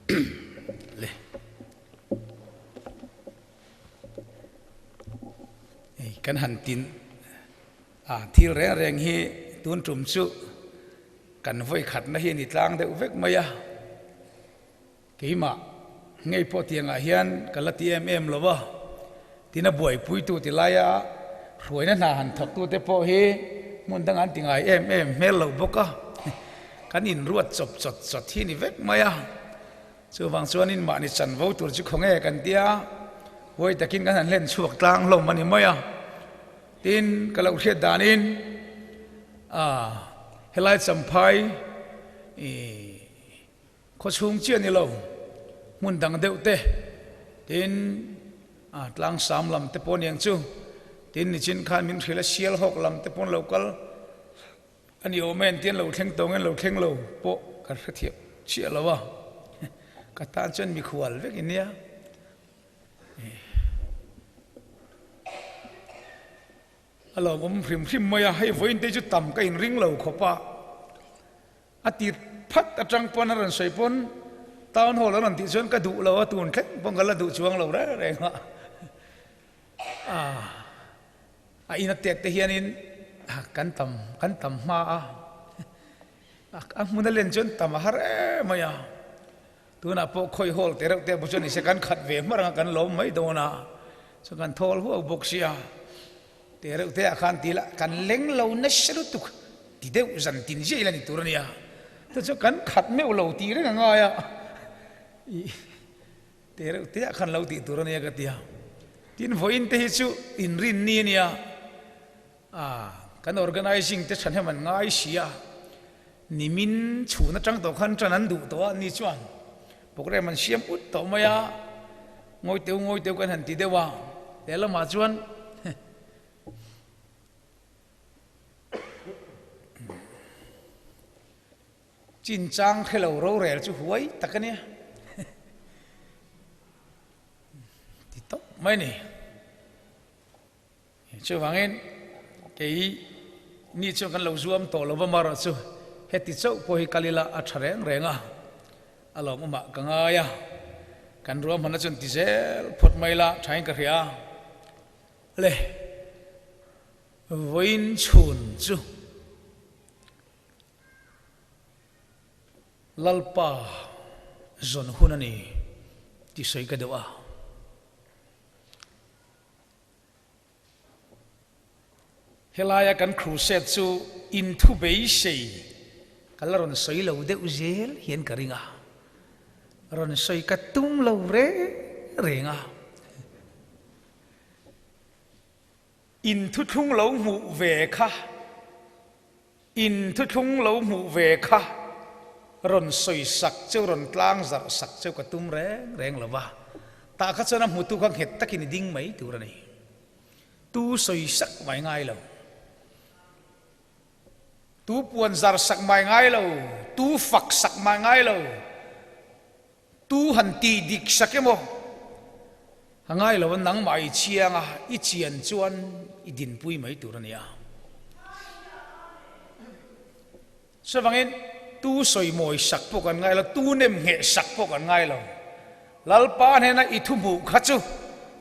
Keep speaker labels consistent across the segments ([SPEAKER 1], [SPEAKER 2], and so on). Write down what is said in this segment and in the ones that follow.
[SPEAKER 1] le kan han tin thil reng hi tun trum chu kan voi khat na hi ni tlang deuh vek maya keima ngei po tianga hian kalati IMEM lowa tina buai pui tu ti laya ruina na han thak tu te po hi mun dang an tingai IMEM mel lo boka kan in ruat chop chot hi ni vek maya chu wang chuan in ma ni chan vo tur chu khonge kan tia voi takin kan han len chuak tlang lo mani maya tin kalau khiat danin helai champhai kho chung chian ni lo mun dang deuh te tin tlang sam lam te pon yang chu tin ni chin khan min thila sial hok lam te pon local ani o men tin lo thleng tong en lo thleng lo po ka thiep chia lawa ka tan chen mi khual vek in ya alo om phrim maya hai voin te chu tam ka in ring lo khopa ati phat atang pon ran sei pon town hall ran ti chon ka du lo tun khlek pong ka la du chuang lo re nga ina tek te hianin kan tam ma mun len chon tam har maya tuna po khoi hol te rek te bu chon ni se kan khat ve mar kan lom mai do na so kan thol hu bok sia te rek te khan ti la kan leng lo na shru tu ti deu zan tin je la ni turania to cho kan khat me lo ti re nga ya te rek te khan lo ti turania ka tia tin voin te hi chu in rin ni nia kan organizing te chan heman ngai sia nimin chuna tang to khan chan an du to ni chuan pokre man siam ut to maya ngoi teu kan han ti dewa te la ma chuan chin chang khelo ro rel chu huai takania ti to mai ni chu wangin cái ni cho kan lo zuam to lo ba mar chu heti chau po hi kalila a thareng renga alom ma kanga ya kan ruam hana chun ti zel phot maila thain ka ria le voin chun chu lalpa zon hunani ti soi ka dewa helaya kan crusade chu into bei sei kalaron soi lo de uzel hian karinga ron soi ka tum lo re renga in thu thung lo mu ve kha in thu thung lo mu ve kha ron soi sak chu ron tlang zar sak chu ka tum reng lova ta kha chana mu tu khang het takin ding mai tu ra ni tu soi sak mai ngai lo tu puan zar sak mai ngai lo tu fak sak mai ngai lo tu han ti dik sakemo hangai lo nang mai chianga I chian chuan I din pui mai tu ra nia so wangin tu soi moi sak po kan ngai lo tu nem nge sak po kan ngai lo lalpa ne na I thu mu khachu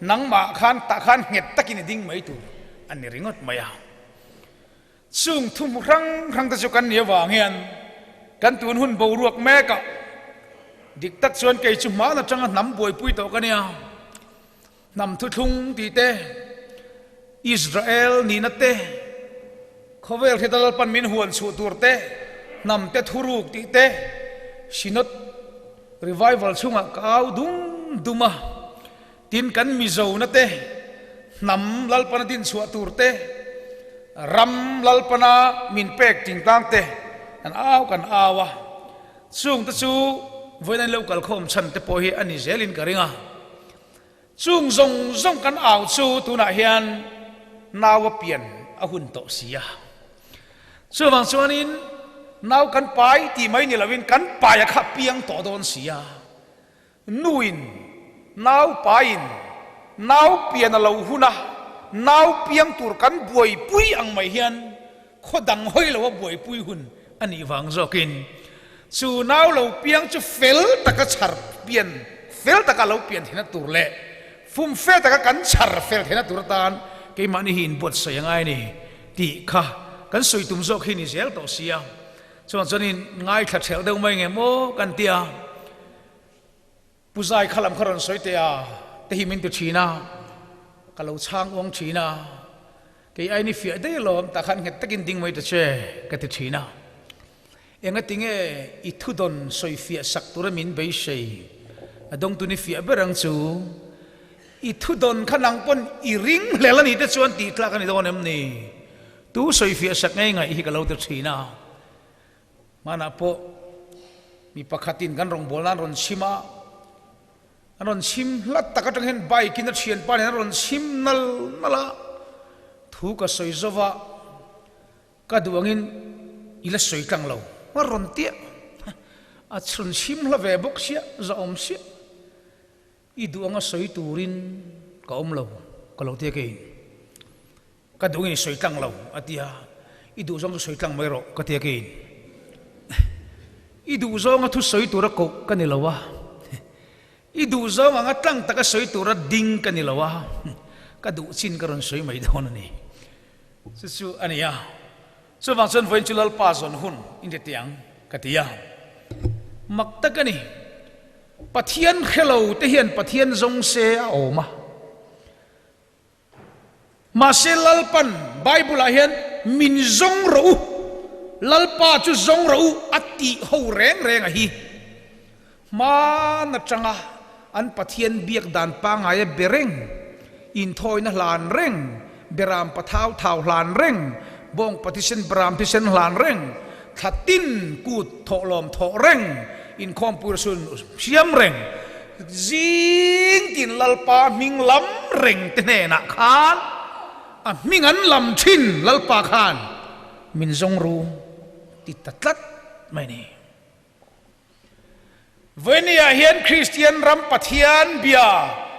[SPEAKER 1] nang ma khan ta khan nget takin ding mai tu ani ringot maya chung thum rang ta chu kan nia wang hian kan tun hun bo ruak me ka dik tak chuan ke chu ma na tanga nam boi pui to kania nam thu thung ti te Israel ni na te khovel thedal pan min huan chu tur te nam te thuruk ti te sinot revival chunga kau duma tin kan Mizo na te nam lalpan din chu tur te ram lalpana min pek ting tang te kan awa chung ta chu voinan local khom chan te po hi ani zelin karinga chung zong kan aw chu tuna hian nawa pian a hun to sia chu wang chuanin naw kan pai ti mai ni lawin kan pai a kha piang to don sia nuin naw pain naw pian a lo huna naw piang tur kan buai pui ang mai hian khodang hoi lo buai pui hun ani wang zokin chu naw lo piang chu fel taka char pian fel taka lo pian thina tur le fum fel taka kan char fel thina tur tan ke mani hin bot sayangai ni ti kha kan soi tum zok hi ni zel to sia chuanin ngai thla thel deuh mai nge mo kan tia puzai khalam kharon soi te a te hi min tu thina kalau chang ong thina ke ai ni fia de lom ta khan nget takin ding mai ta che ka ti thina enga tinge I thu don soi fia sak tur min bei sei adong tu ni fia berang chu I thu don khanang pon I ring hlelani te chuan ti tla kan I don em ni tu soi fia sak ngai ngai hi kalau tu thina mana po mi pakhatin kan rong bolan ron sima anon sim lat takatang hen bai kin thian pa ne ron sim nal nala thu ka soi zowa ka duangin ila soi tang lo wa ron tia a chun sim la ve bok sia za om sia I duanga soi turin ka om lo ka lo tia ke ka duangin soi tang lo atia I du zong soi tang mai ro ka tia ke I du zong thu soi tur ko ka ni lo wa I du zong ang atlang taka soi tur ding ka ni lo wa ka du chin ka ron soi mai don ni su ania so wang son voin chulal pa zon hun in de tiang katia makta kani pathian hello te hian pathian zong se a oma ma se lalpan bible a hian min zong ro lalpa chu zong ro ati ho reng reng a hi ma na changa an pathian biak dan pa ngai bereng in thoi na lan reng beram pathau thau hlan reng bong patisen bram tisen hlan reng thatin kut tholom tho reng in kompur sun siam reng zing tin lalpa ming lam reng tene na khan a mingan lam thin lalpa khan min zong ru ti tatlat mai ni venia hian christian ram pathian bia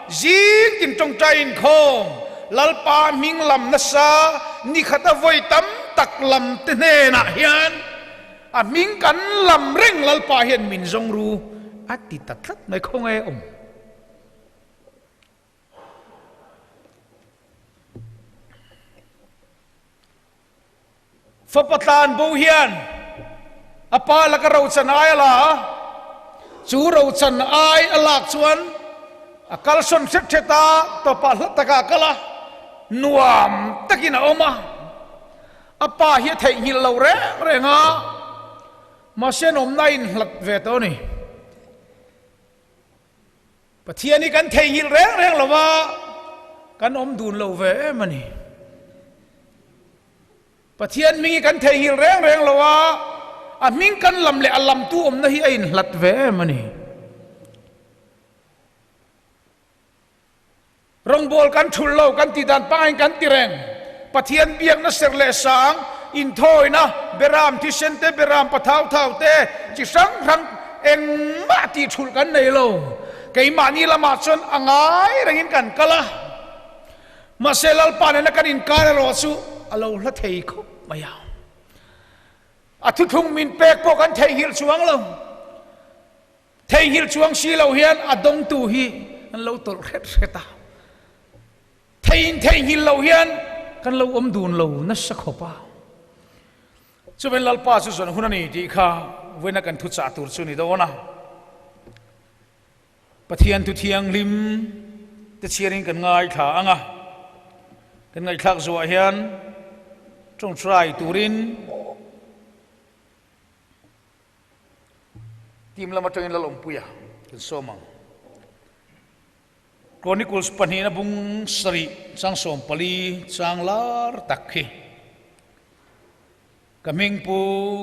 [SPEAKER 1] zing tin tong chain khom lalpa ming lam na sa ni khata voi tam tak lam te ne na hian a ming kan lam reng lalpa hian min zong ru ati tatlat mai khong e om fa patan bo hian apa la ka ro chan ai la chu ro chan ai alak chuan akal son set theta to pa taka kala nuam takina oma apa hi thei hil lo re renga ma sen om nain hlat ve to ni pathian ni kan thei hil reng reng lawa kan om dun lo ve mani pathian mi kan thei hil reng reng lawa a ming kan lam le alam tu om na hi ain hlat ve mani rong bol kan thul lo kan ti dan pain kan ti reng pathian biang na ser le sang in thoi na beram ti sente beram pathau thau te chi sang rang eng ma ti thul kan nei lo kei mani lama chon angai rengin kan kala maselal pan na kan in kar ro chu alo hla thei kho maya athu thung min pek po kan thei hil chuang lo thei hil chuang si lo hian adong tu hi an lo tol khet kheta thei hil lo hian kan lo om dun lo na sakhopa chu ben lalpa chu zon hunani ti kha wena kan thu cha tur chu ni do na pathian tu thiang lim te chiaring kan ngai tha anga kan ngai thak zo hian trong trai turin tim lama tengin lalom puya kan somang Chronicles panhina bung sari sang som pali sang lar takhi kaming pu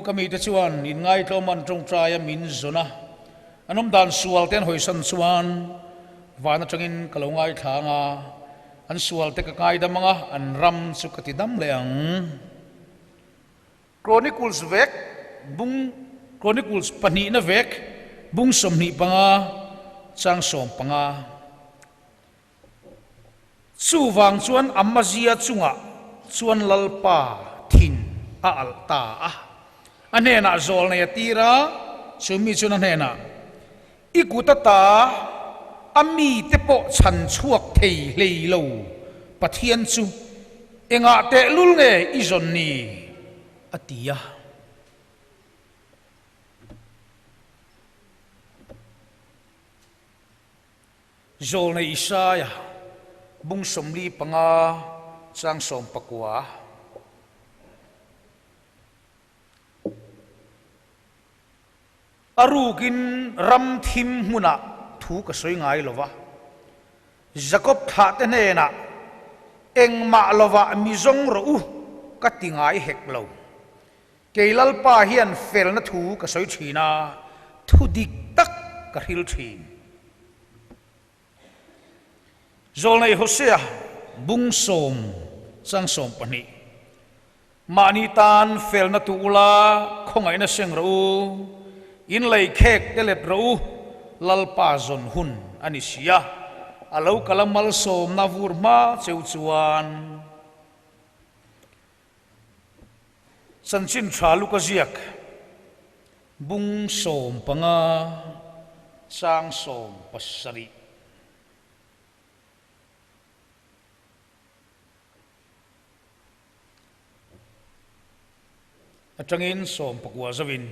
[SPEAKER 1] kami te chuan in ngai to man trong trai min zona anom dan sual ten hoi san chuan wana tangin kalongai thanga an sual te ka kai damanga an ram chu kati dam leang Chronicles vek bung Chronicles panhina vek bung somni panga sang som panga chu wang chuan amazia chunga chuan lalpa thin a alta a anena zol ne tira chumi chuna nena ikutata ami te po chan chuak thei hlei lo Pathian chu enga te lul nge izon ni atia zol nei isaya bung somli panga chang som pakwa arukin ram thim huna thu ka soi ngai lova Jacob tha te ne na eng ma lova mi zong ro u ka tingai hek lo keilal pa hian fel na thu ka soi thina thu dik tak ka hil thin zol nei hosea bung som sang som pani mani tan fel na tu ula khongai na seng ro in lei khek telet ro lalpa zon hun ani sia alo kalamal som na vurma cheu chuan sanchin thalu ka ziak bung som panga sang som pasari atangin som pakwa zawin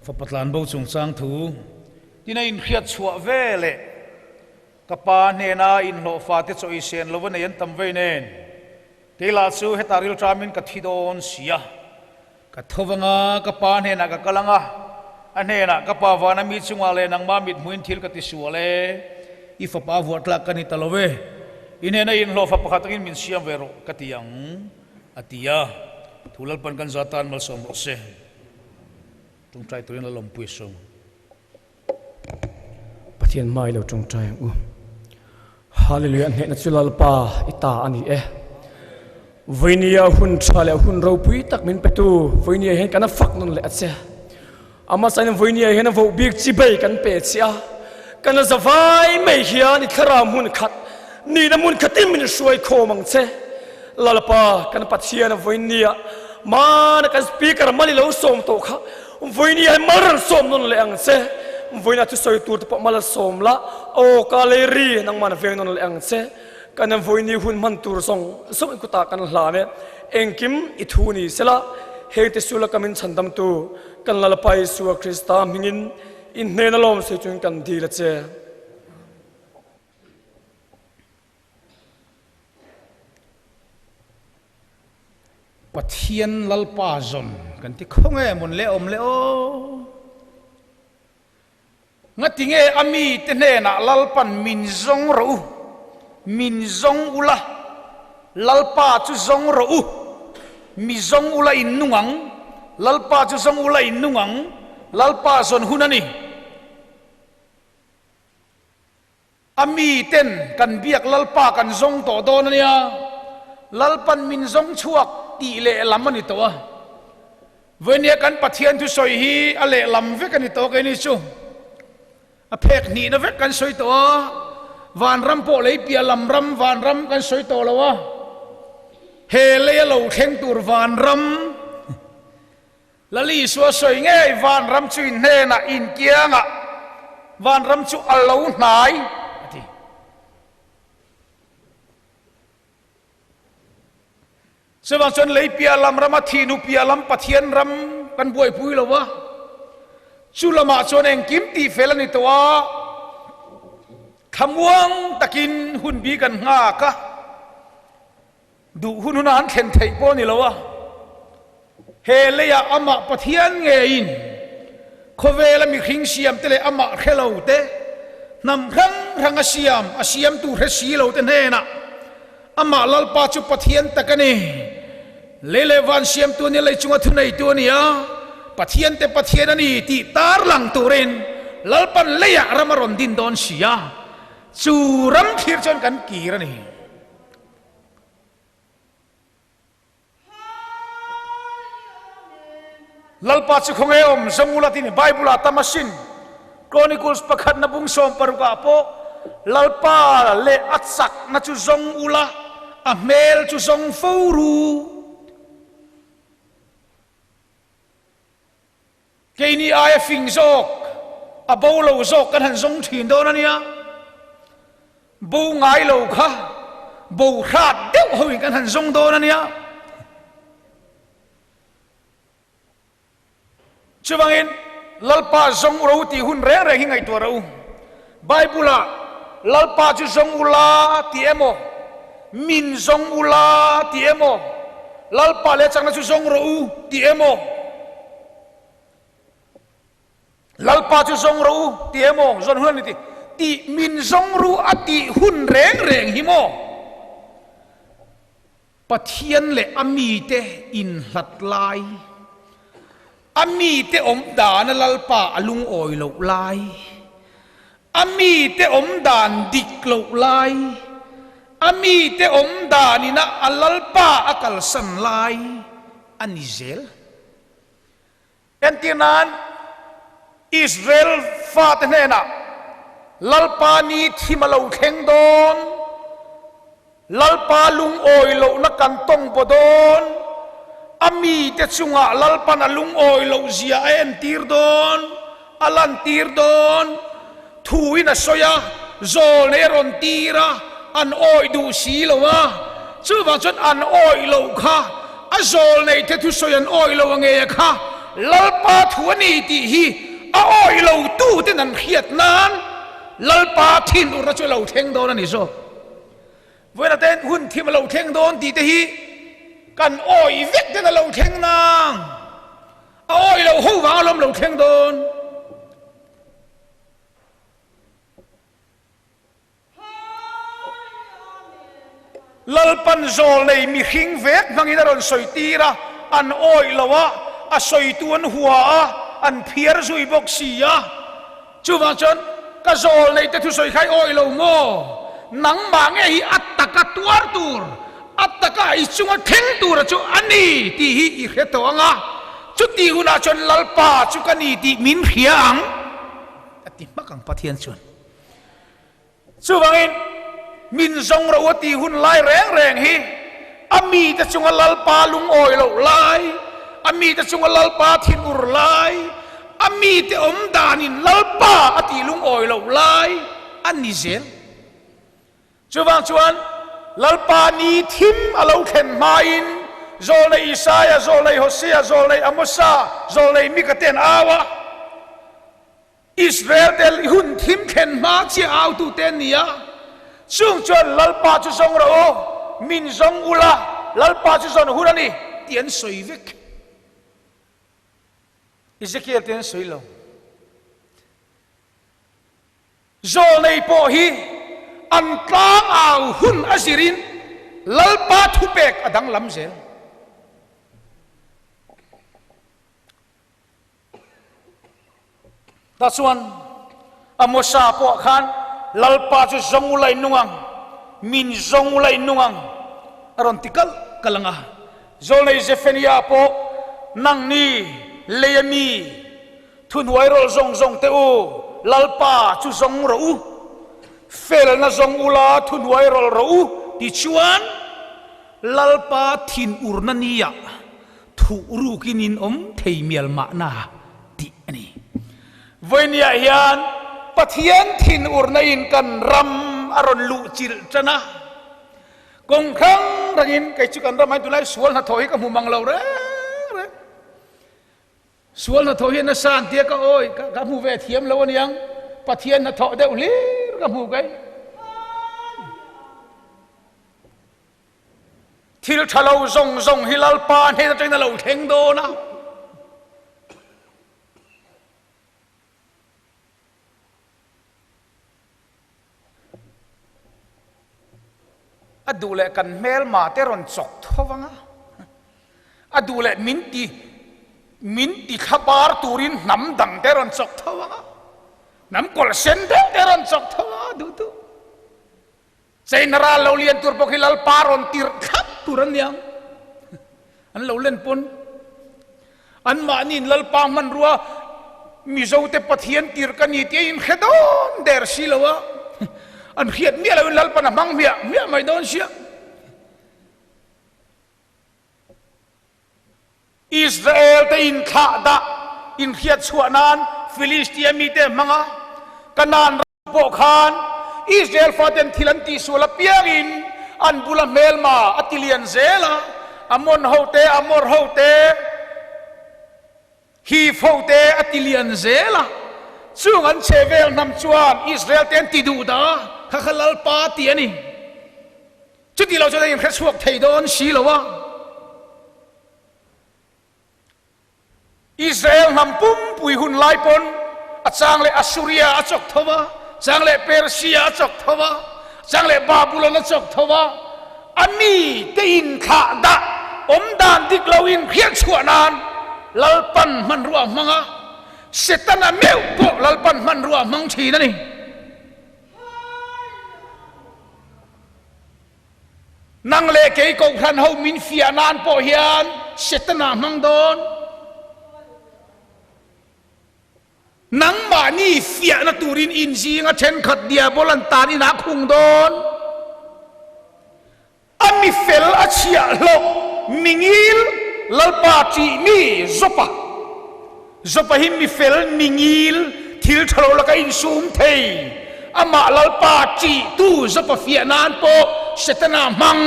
[SPEAKER 1] Patlan bo chung chang thu tina in khiat chua vele kapa ne na in lo fa te choi sen lo wan yan tam ve nen tela chu hetaril tramin ka thidon sia ka thowanga kapa ne na ka kalanga ane na kapa wana mi chunga le nang ma mit muin thil ka ti suale if pa vuat la kan italowe ine na in lo fa pakhatangin min siam vero katiang atia thulal pan kan zatan mal som se tung trai tuin la lom pui song
[SPEAKER 2] Pathian mai lo tung trai u hallelujah ne na chulal pa ita ani voinia hun thale hun ro pui tak min petu voinia hen kana fak non le atse ama sain voinia hen vo big chi bai kan pe chia kana zawai mai hian i tharam hun khat ni na mun khatim min suai kho mang che lalpa kan Pathian voinia man kan speaker mali lo som to kha voinia maran som non le ang se voina tu soi tur te mal som la o kaleri nang man veng non le ang se kan voini hun man tur song som ku ta kan hla me engkim i thuni sela he te sula kamin chandam tu kan lalpai su krista mingin in ne na lom se chung kan di la che
[SPEAKER 1] Pathian lalpa zon kan ti khonge mun le om le o ngatinge ami te ne na lalpan min zong ro min zong ula lalpa chu zong ro mi zong ula in nungang lalpa chu zong ula in nungang lalpa zon hunani ami ten kan biak lalpa kan zong to don ania lalpan min zong chuak ti le lam ani to a venia kan Pathian tu soi hi ale lam ve kan to ke ni chu a phek ni na ve kan soi to van ram po le pia lam ram van ram kan soi to lawa he le lo theng tur van ram lali so soi nge van ram chu in he na in kianga van ram chu alo nai sebab chon lei pia lam rama thinu pia lam Pathian ram kan buai pui lawa chulama chon eng kim ti felani towa thamuang takin hun bi kan nga ka du hun an thlen thei po ni lawa he leya ama Pathian nge in khowela mi khing siam tele ama khelo te nam rang rang asiam tu re si lo te ne na ama lalpa chu Pathian takani lele van siam tu ni lei chunga thunai tu ni a Pathian te Pathian ani ti tar lang turin lalpan leya ramaron din don sia chu ram thir chon kan kira ni lalpa chu khonge om zamula tin bible atamasin chronicles pakhat na bung som paruka po lalpa le atsak na chu zong ula a mel chu zong foru keini aya fing zok a bo lo zo kan han zong thin do na nia bo ngai lo kha bo khat deuh hoi kan han zong do na nia chuwangin lalpa zong ro ti hun reng reng hi ngai to ro bible lalpa chu zong ula ti emo min zong ula ti emo lalpa le chang na chu zong ro ti emo lalpa chu zong ro ti emo zon hun ni ti min zong ru ati hun reng reng hi mo Pathian le ami te in hlat lai ami te om dan lalpa alung oi lo lai ami te om dan dik lo lai ami te om dan ina alalpa akal san lai anizel entinan Israel fa te na lalpa ni thimalo theng don lalpa lung oi lo na kantong podon ami te chunga lalpa na lung oi lo zia en tir don alan tir don thuina soya zol ne ron tira an oi du si lo wa chu wa chon an oi lo kha a zol nei te thu soyan oi lo nge kha lalpa thuani ti hi a oi lo tu te nan khiat nan lalpa thin ur na chu lo theng don ani so voina ten hun thim lo theng don ti te hi kan oi vek te na lo theng nang a oi lo ho wa lom lo theng don lalpan zol nei mi hing vek mangina ron soi tira an oi lawa a soi tuan hua an phiar zui bok sia chu wa chon ka zol nei te thu soi khai oi lo mo nang ma nge hi attaka tuar tur attaka i chunga theng tur chu ani ti hi i kheto anga chu ti huna chon lalpa chu kani ti min khiang ati makang pathian chon chu wangin min zong ro ti hun lai reng reng hi ami ta chunga lalpa lung oi lo lai ami ta chunga lalpa thin ur lai ami te om danin lalpa ati lung oi lo lai ani zel chuwang chuan lalpa ni thim alo khen main zol nei Isaiah zol nei Hosea zol nei Amosa zol nei Mikaten awa Israel del hun thim khen ma chi au tu ten nia chung chuan lalpa chu zong ro min zong ula lalpa chu zon hunani tian soi vek Ezekiel tian soi lo zol nei po hi an tlang au hun asirin lalpa thupek adang lamzel ta chuan Amosa po khan lalpa chu zong ulai nungang min zong ulai nungang aron tikal kalanga zol nei Zephaniah po nang ni leyami thun wairol zong zong te u lalpa chu zong ro u fel na zong ula thun wairol ro u ti chuan lalpa thin urna niya thu ru kinin om thei mial ma na ti ani voinia hian Pathian thin urna in kan ram aron lu chil chana kong khang rangin kai chu kan ramai tu lai sual na thoi ka mu mang lo re sual na thoi na san tia ka oi ka mu ve thiam lo aniang Pathian na tho deuh lir ka mu kai thil thalo zong zong hilal pa he na teng na lo theng do na adule kan mel ma te ron chok thowanga adule minti khabar turin nam dang te ron chok thowanga nam kol sen te ron chok thowa du tu chainara lo lian tur pok hilal paron tir khap turan yang an lo len pon an ma nin lal pa man ruwa Mizo te Pathian tir kani te in khedon der silawa an khiat mi lo lal pa na mang mi mai don sia Israel te in kha da in khiat chuanan Philistia mi te manga kanan po khan Israel faten thilanti sula piangin an bula melma atilian zela amon hote amor hote hi fote atilian zela chungan chevel nam chuan Israel ten tidu da khalal pa ti ani chuti lo chona in khasuak thei don si lowa Israel nam pum pui hun lai pon achang le Assyria achok thowa chang le Persia achok thowa chang le Babylon achok thowa ami te in kha da om dan dik lo in khiat chuanan lalpan man ruwa manga setana meu po lalpan man ruwa mang thi na ni nang le ke Kohhran ho min fianan po hian setana mang don nang ma ni fia na turin inji nga chen khat dia bolan tan ina khung don ami fel achia lo mingil lalpa chi mi zopa him mi fel mingil thil thalo la ka in sum thei ama lalpa chi tu zopa fia nan po setana mang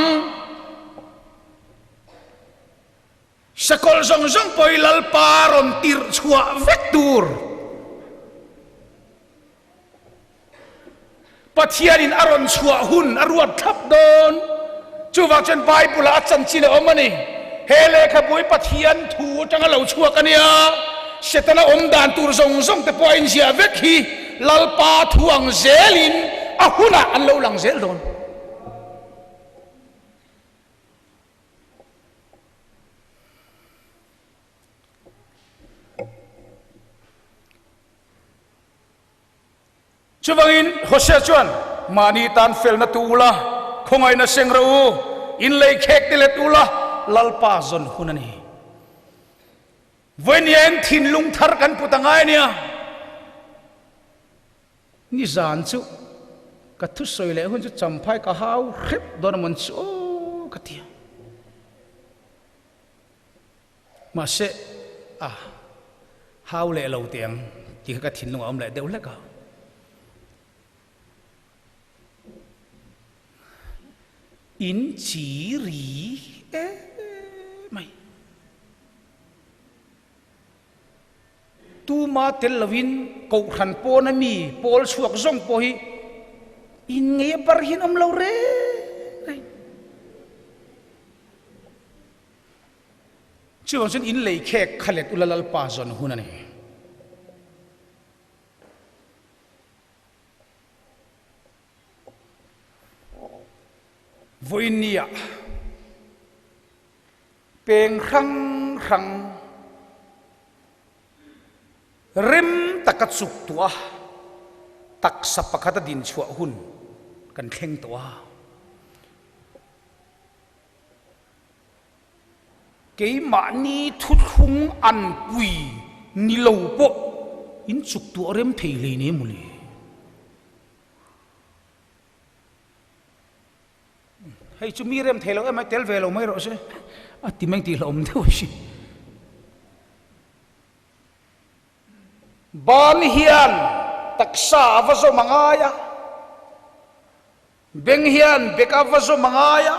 [SPEAKER 1] sakol zong zong poi lalpa ron tir chua vektur Pathian in aron chua hun aruat thap don chuwa chen Bible a chan chile omani hele khabui Pathian thu tanga lo chua kania setana om dan tur zong zong te point sia vekhi lalpa thuang zelin ahuna an lo lang zel don chuwangin Hosea chuan mani tan fel na tula khongai na sengrau in lei khek tele tula lalpa zon hunani venien thin lung thar kan putangai nia ni zan chu ka thu soi le hun chu champhai ka hau rip don mon chu ka tia ma se hau le lo tiang ti ka thin lung om le deu le ka in chỉ rỉ mày tu ma tel lovin Kohhran po na mi pol suak zong po hi in nghe par hin om lo re chu chen in lei khek khalet ulalal pa zon hunani voinia peng khang khang rem takatsuk tua tak sapakata din chua hun kan khleng tua ke mani thut hung an pui nilo po in chuk tu rem thei le ne muli hay chú mi rem thề lâu em mai tel về lâu mấy rồi chứ tìm anh tì lâu mình thôi chứ ban hiền taksa vazo mangaya beng hiền beka vazo mangaya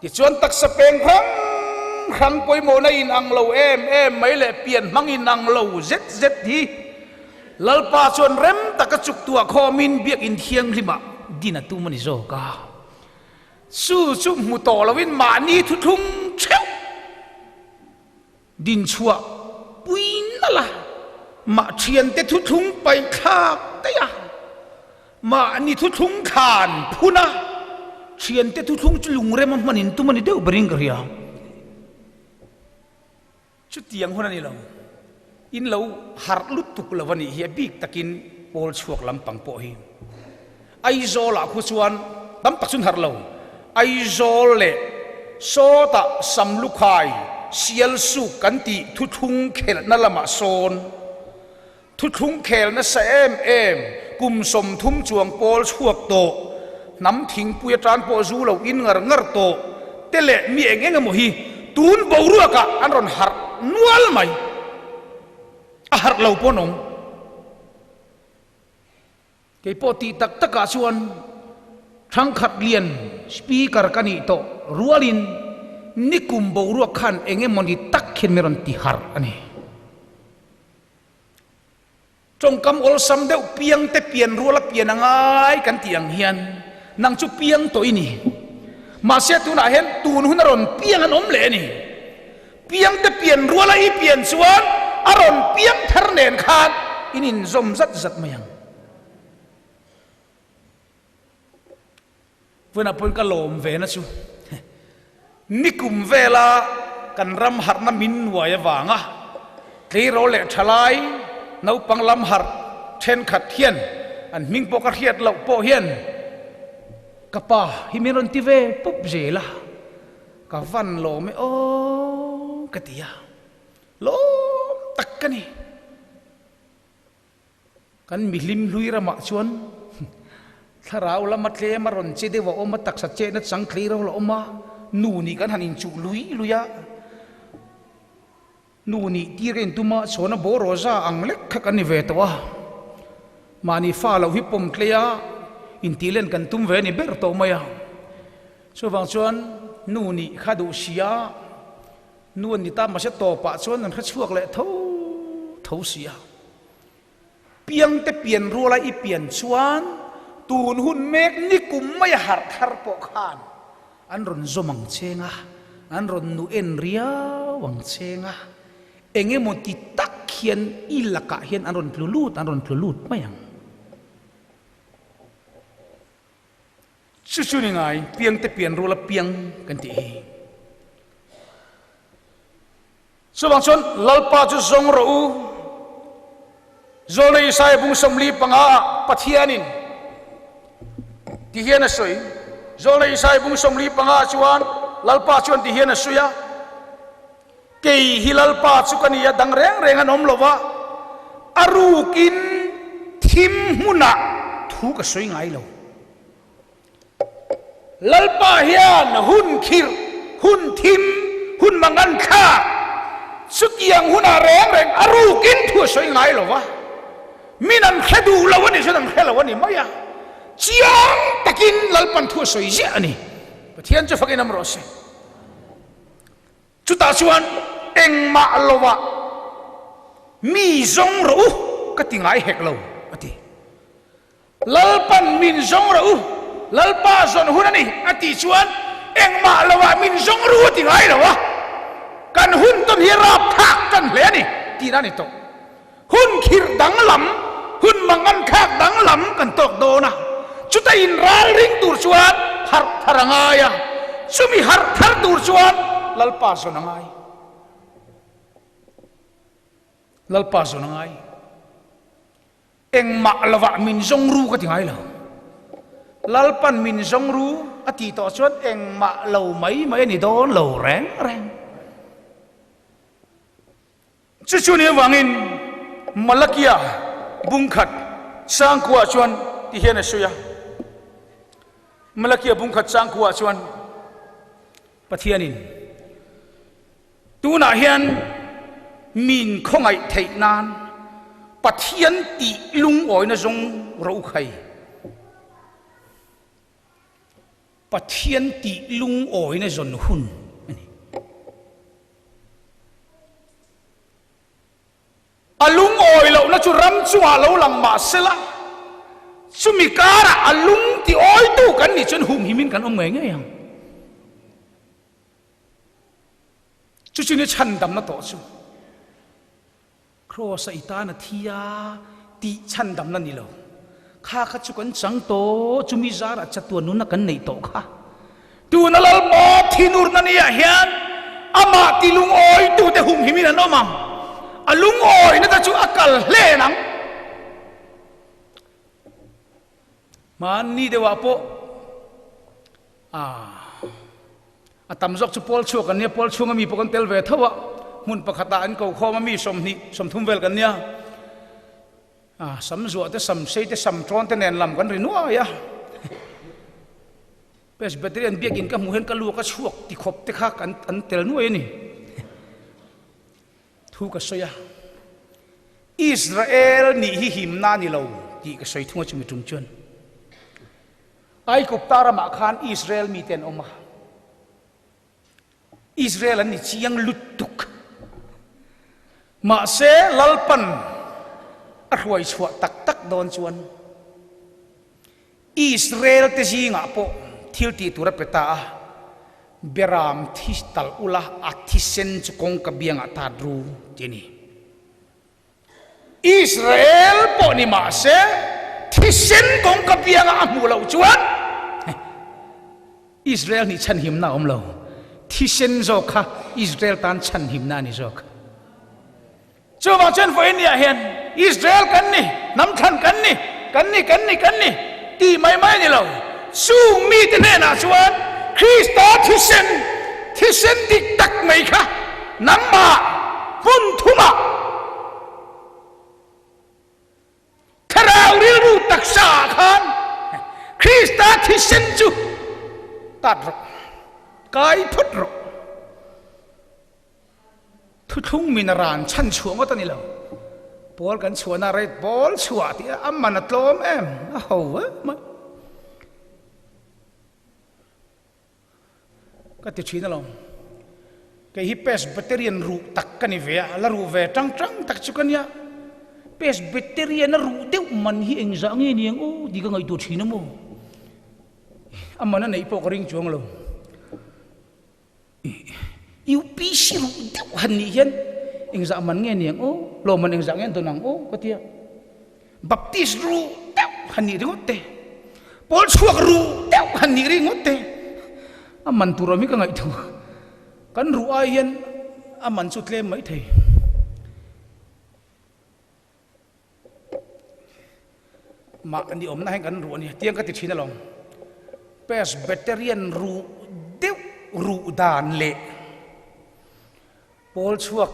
[SPEAKER 1] thì chuan taksa peng khang poi mo na in ang lâu em mấy lệ pian mang in ang lâu zet hi lalpa chuan rem takachuk tua khomin biak in thiang lima dina tu mani zo ka su mu to lawin mani thu thung cheu din chua puin la ma thian te thu thung pai khak te ya ma ni thu thung khan phuna thian te thu thung chulung re manin tu mani deu bring ria chu tiang hunani lo in lo har lut tuk lawani hi bik takin pol chuak lampang po hi ai zo la khu chuan tam tak chun har lo ai zol le so ta samlukhai sial su kanti thu thung khel na lama son thu thung khel na sa em kum som thum chuang pol chuak to nam thing puya tran po zu lo in ngar to tele mi engeng mo hi tun bo ruaka an ron har nual mai a har lo ponong ke poti tak taka chuan thang khat lian speaker kani to rualin nikum bo ruak khan engemoni tak khin meron ti har ani trong kam ol sam deuh piang te pian ruala pian angai kan tiang hian nang chu piang to ini ma se tu na hen tun hun ron piang an om le ni piang te pian ruala i pian chuan aron piang thar nen khan inin zom zat zat mayang vuna pun ka lom ve na chu nikum vela kan ram har na min waya wanga tlei ro le thalai nau pang lam har then khat hian an ming po ka hiat lo po hian kapa himiron ti ve pup jela ka van lo me o katia lo tak kani kan milim lui rama chuan tharau lama tle maron che de wa oma tak sa che na chang thli ro lo oma nu ni kan hanin chu lui luya nu ni ti ren tuma chona bo roza ang lek kha kan ni ve to wa mani fa lo hi pom tleya in tilen kan tum ve ni ber to maya so wang chuan nu ni khadu sia nu ni ta ma se to pa chuan an kha chuak le tho sia piang te pian ruala i pian chuan tun hun mek ni kum mai har thar po khan an ron zomang chenga an ron nu en ria wang chenga engemo ti tak hian ilaka hian an ron plulut mayang chu ni ngai piang te pian ruala piang kan ti so bang chon lalpa chu zong ro u zolei sai bung somli panga pathianin ti hian a soi zolei sai bung somli panga chuan lalpa chuan ti hian a suya kei hilalpa chu kania dang reng an om lova arukin thim huna thu ka soi ngai lo lalpa hian hun khir hun thim hun mangan kha sukiang huna reng arukin thu soi ngai lova minan khadu lawani sudan khelawani maya chiang takin lalpan thu soi je ani pathian chu fakin amro se chuta chuan engma lowa mi zong ro katingai hek lo ati lalpan min zong ro lalpa zon hunani ati chuan engma lowa min zong ru tingai lo wa kan hun ton hi rap thak kan hle ni ti na ni to hun khir dang lam hun mangan khak dang lam kan tok do na chuta in ral ring tur chuan har tharangaya chumi har thar tur chuan lalpa zonangai engma lawa min zong ru ka tingai lo lalpan min zong ru ati to chuan engma lo mai ni don lo reng chu ni wangin malakia bungkhat sang kwa chuan ti hian a suya malakia bungkhat sang kwa chuan pathianin tuna hian min khongai thei nan pathian ti lung oi na zong ro khai pathian ti lung oi na zon hun alung oi lo na chu ram chunga lo lang ma sela chumi kara alung ti oi tu kan ni chun hum himin kan om ngai yang chu ni chan dam na to chu cross ita na thia ti chan dam na ni lo kha chu kan chang to chumi zara chatuan nu na kan nei to kha tu na lal mo thinur na ni hian ama ti lung oi tu te hum himin an omam alung oi na ta chu akal hle nang man ni dewa po atam jok chu pol chu kan nia pol chu ngami po kan tel ve thawa mun pakhata an ko kho ma mi som thum vel kan nia sam zo te sam sei te sam tron te nen lam kan ri nuwa ya pes battery an biakin ka mu hen ka lu ka chuak ti khop te kha kan an tel nuai ni thu ka soya Israel ni hi him na ni lo ti ka soi thunga chumi tum chuan ai kup tara ma khan Israel mi ten oma Israel an ni chiang lutuk ma se lalpan a ruai chhuwa tak tak don chuan Israel te zinga po thil ti tura peta beram thistal ula athisen chu kong ka bianga ta dru tini Israel po ni ma se thisen kong ka bianga amulo chuan Israel ni chan him na omlo thisen zo kha Israel tan chan him na ni zo kha chu wa chen foi ni hian Israel kan ni nam than kan ni ti mai ni lo su mi te ne na chuan Krista thisen dik tak mai kha nam ma hun thuma tharau ri ru tak sa khan Krista thisen chu tat ro kai phut ro thu thung minaran chan chuang wa ta ni lo Paul kan chuana rai Paul chua ti amman atlom em a ho ma ka ti china lo ke hi Presbyterian ru tak kan ve la ru ve tang tak chu kan ya Presbyterian ru deu man hi eng za nge niang o di ka ngai tu china mo amana nei po ring chuang lo UPC ru deu han ni hian eng za man nge niang o lo man eng za nge to nang o ka tia Baptist ru deu han ni ringot te Paul chuak ru deu han ni ringot te aman tu romi ka ngai thu kan ru ai hian aman chu tlem mai thei ma ani om na kan ru ani tiang ka ti thina long Presbyterian ru deu ru dan le Paul chuak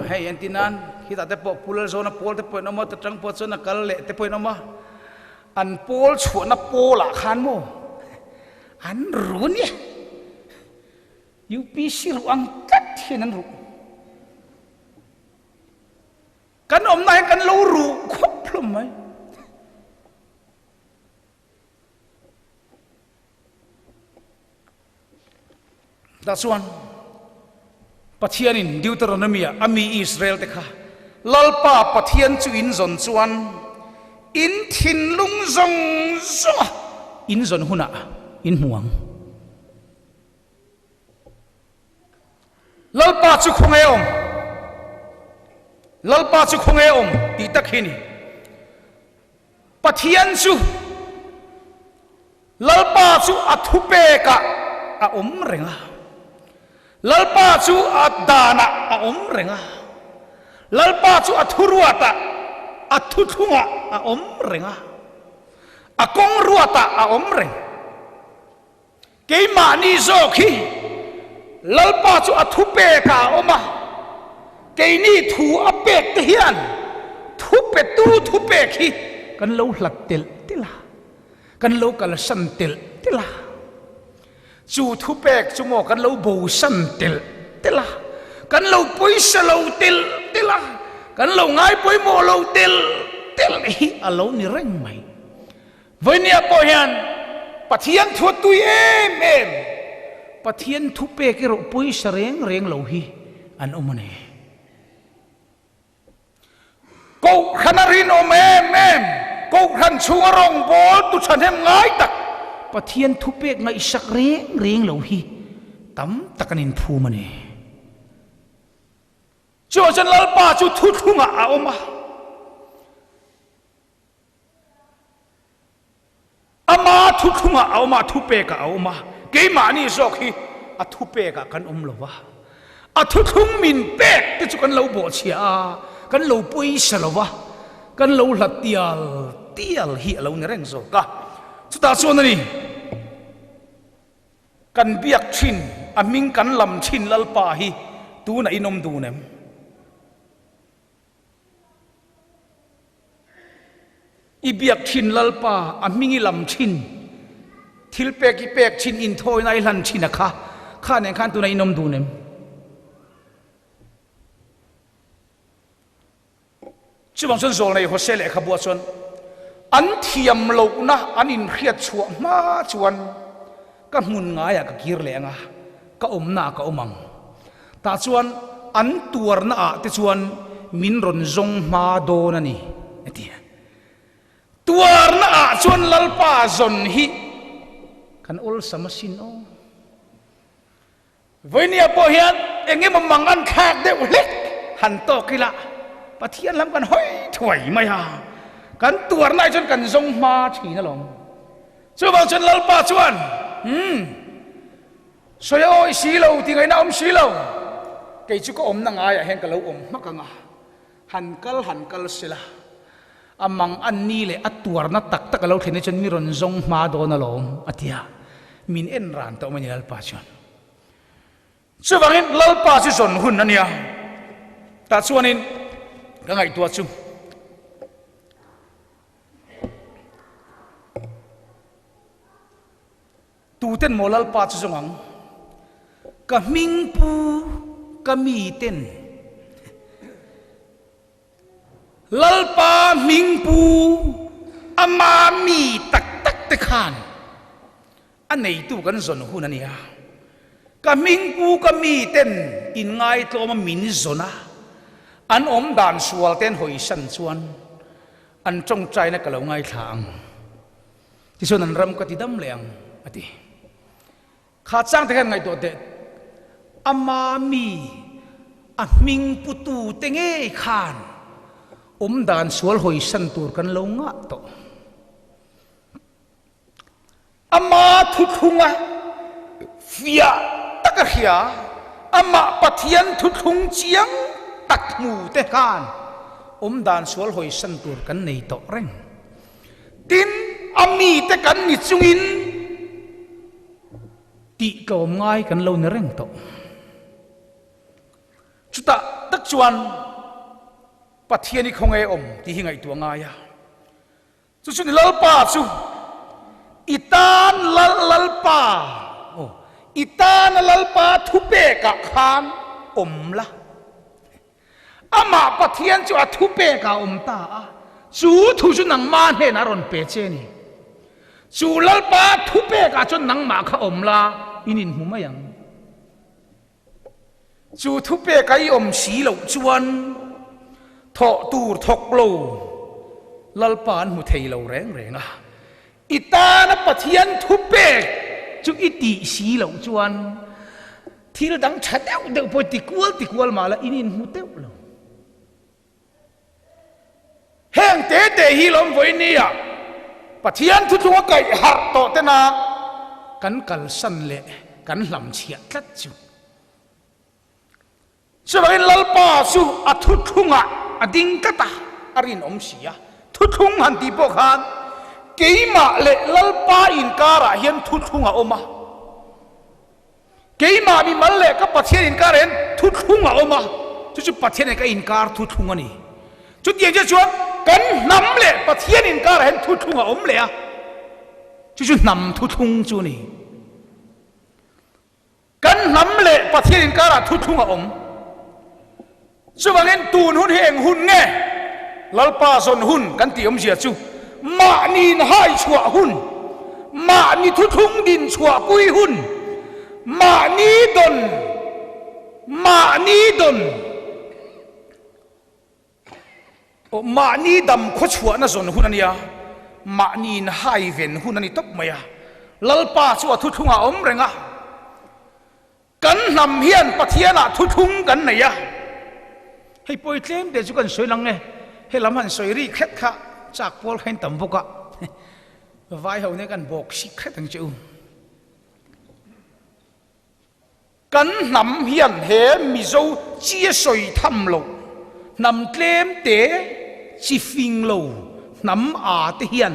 [SPEAKER 1] hey antinan kita te po pulal zona Paul te po no ma te tang po zona kal le te po no ma an Paul chu na pola khan mo an ru ni UPC ru angkat hian an ru kan om na kan lo ru khop plum mai that's one Pathian in Deuteronomy ami Israel te kha lalpa Pathian chu in zon chuan in thin lung zong zo in zon huna in muang lalpa chu khonge om ti takhini Pathian chu lalpa chu athupe ka a om renga lalpa chu adana a om renga lalpa chu athuruata athuthunga a om renga akong ruata a om reng keima ni zo khi lalpa chu athupe ka oma keini thu apek te hian thupe khi kan lo hlat tel tila kan lo kal san tel tila chu thupek chu mo kan lo bo san tel tela kan lo poi sa lo tel tela kan lo ngai poi mo lo tel hi alo ni reng mai voinia po hian Pathian thu tui em Pathian thupek ro poi sa reng lo hi an omane Kohhran rin em Kohhran chunga rong bol tu chan hem ngai tak Pathian thupek ngai sak reng lo hi tam takanin phu mani cho jan lalpa chu thu thunga a oma ama thu thunga a oma thupeka a oma ke mani zok hi a thupeka kan lo wa a thu thung min pek te chu kan lo bo chia kan lo pui sa lo wa kan lo tial hi lo ni reng zo ka chuta chuan ani kan biak thin aming kan lam thin lalpa hi tu na inom du nem i biak thin lalpa aming lam thin thil pek i pek thin in thoi nai lan thin kha ne khan tu na inom du nem chu bang chon zol nei hosele khabua chon an thiam lo na an in khiat chuak ma chuan ka mun nga ya ka kir lenga ka na ka omang ta chuan an tuar na a te chuan min ron zong ma do na ni atia tuar na a chuan lalpa zon hi kan ol samasin o voinia po hian enge mamang an khak de ulek han to kila pathian lam kan hoi thoi mai ha kan tuar nai chuan kan zong ma thi na long chu bang chuan lalpa chuan soya oi si lo ti ngai na si lo cái chú có na nga ya hen ka lo mắc nga han kal sila amang an ni le atuar na tak tak lo thene chon mi ron zong ma do na lo atia min en ran to mani lalpa chuan chu wangin lalpa chu zon hun ania ta chuanin ka ngai tua chu tu ten mo lalpa chu zongang ka ming pu kami ten lalpa mingpu amami tak tak te khan anei tu kan zon hun ania ka mingpu kami ten in ngai to ma min zona an om dan sual ten hoi san chuan an trong trai na kalo ngai thang ti son an ram ka ti dam leng ati kha chang te kan ngai to te amami aming putu tenge khan dan sual hoi san tur kan lo nga to ama thuthunga fia takahia ama pathian thuthung chiang tak mu te khan dan sual hoi san tur kan nei to reng tin ami te kan ni chungin ti ko ngai kan lo na reng to chuta tak chuan pathian ni khong e ti hingai tu nga ya chu chu ni lalpa chu itan lalpa itan lalpa thupe ka khan la ama pathian chu a thupe ka ta a chu thu chu nang ma he na ron pe che ni chu lalpa thupe ka chu nang ma kha la inin humayang chu thupe kai si lo chuan thọ tur thok lo lalpan mu thei lo reng renga itana pathian thupe chu iti si lo chuan thil dang thateu de po ti kual mala inin mu teu lo heng te hi lom voi nia pathian thu thunga kai har to te na kan kal san le kan lam chia tlat chu sebab lalpa su athuthunga ading kata arin sia thuthung han ti po khan keima le lalpa in kara hian thuthunga oma keima mi mal le ka pathian in karen thuthunga oma chu pathian ka in kar thuthunga ni chu tie je chuan kan nam le pathian in kar hen thuthunga le a chu nam thuthung chu ni kan nam le pathian in kara thuthunga Subangin tun hun heng hun nge lalpa son hun kan ti zia chu ma nin hai chua hun ma ni thu thung din chua pui hun ma ni don ma ni dam kho chua na zon hun ania ma nin hai ven hun ani top maya lalpa chu thu thunga renga kan nam hian pathiana thu thung kan nei ya hay poi tlem de chu kan soi lang nge he lam han soi ri khet kha chak pol khain tam boka vai ho ne kan bok si khet ang chu kan nam hian he Mizo chia soi tham lo nam tlem te chi fing lo nam a te hian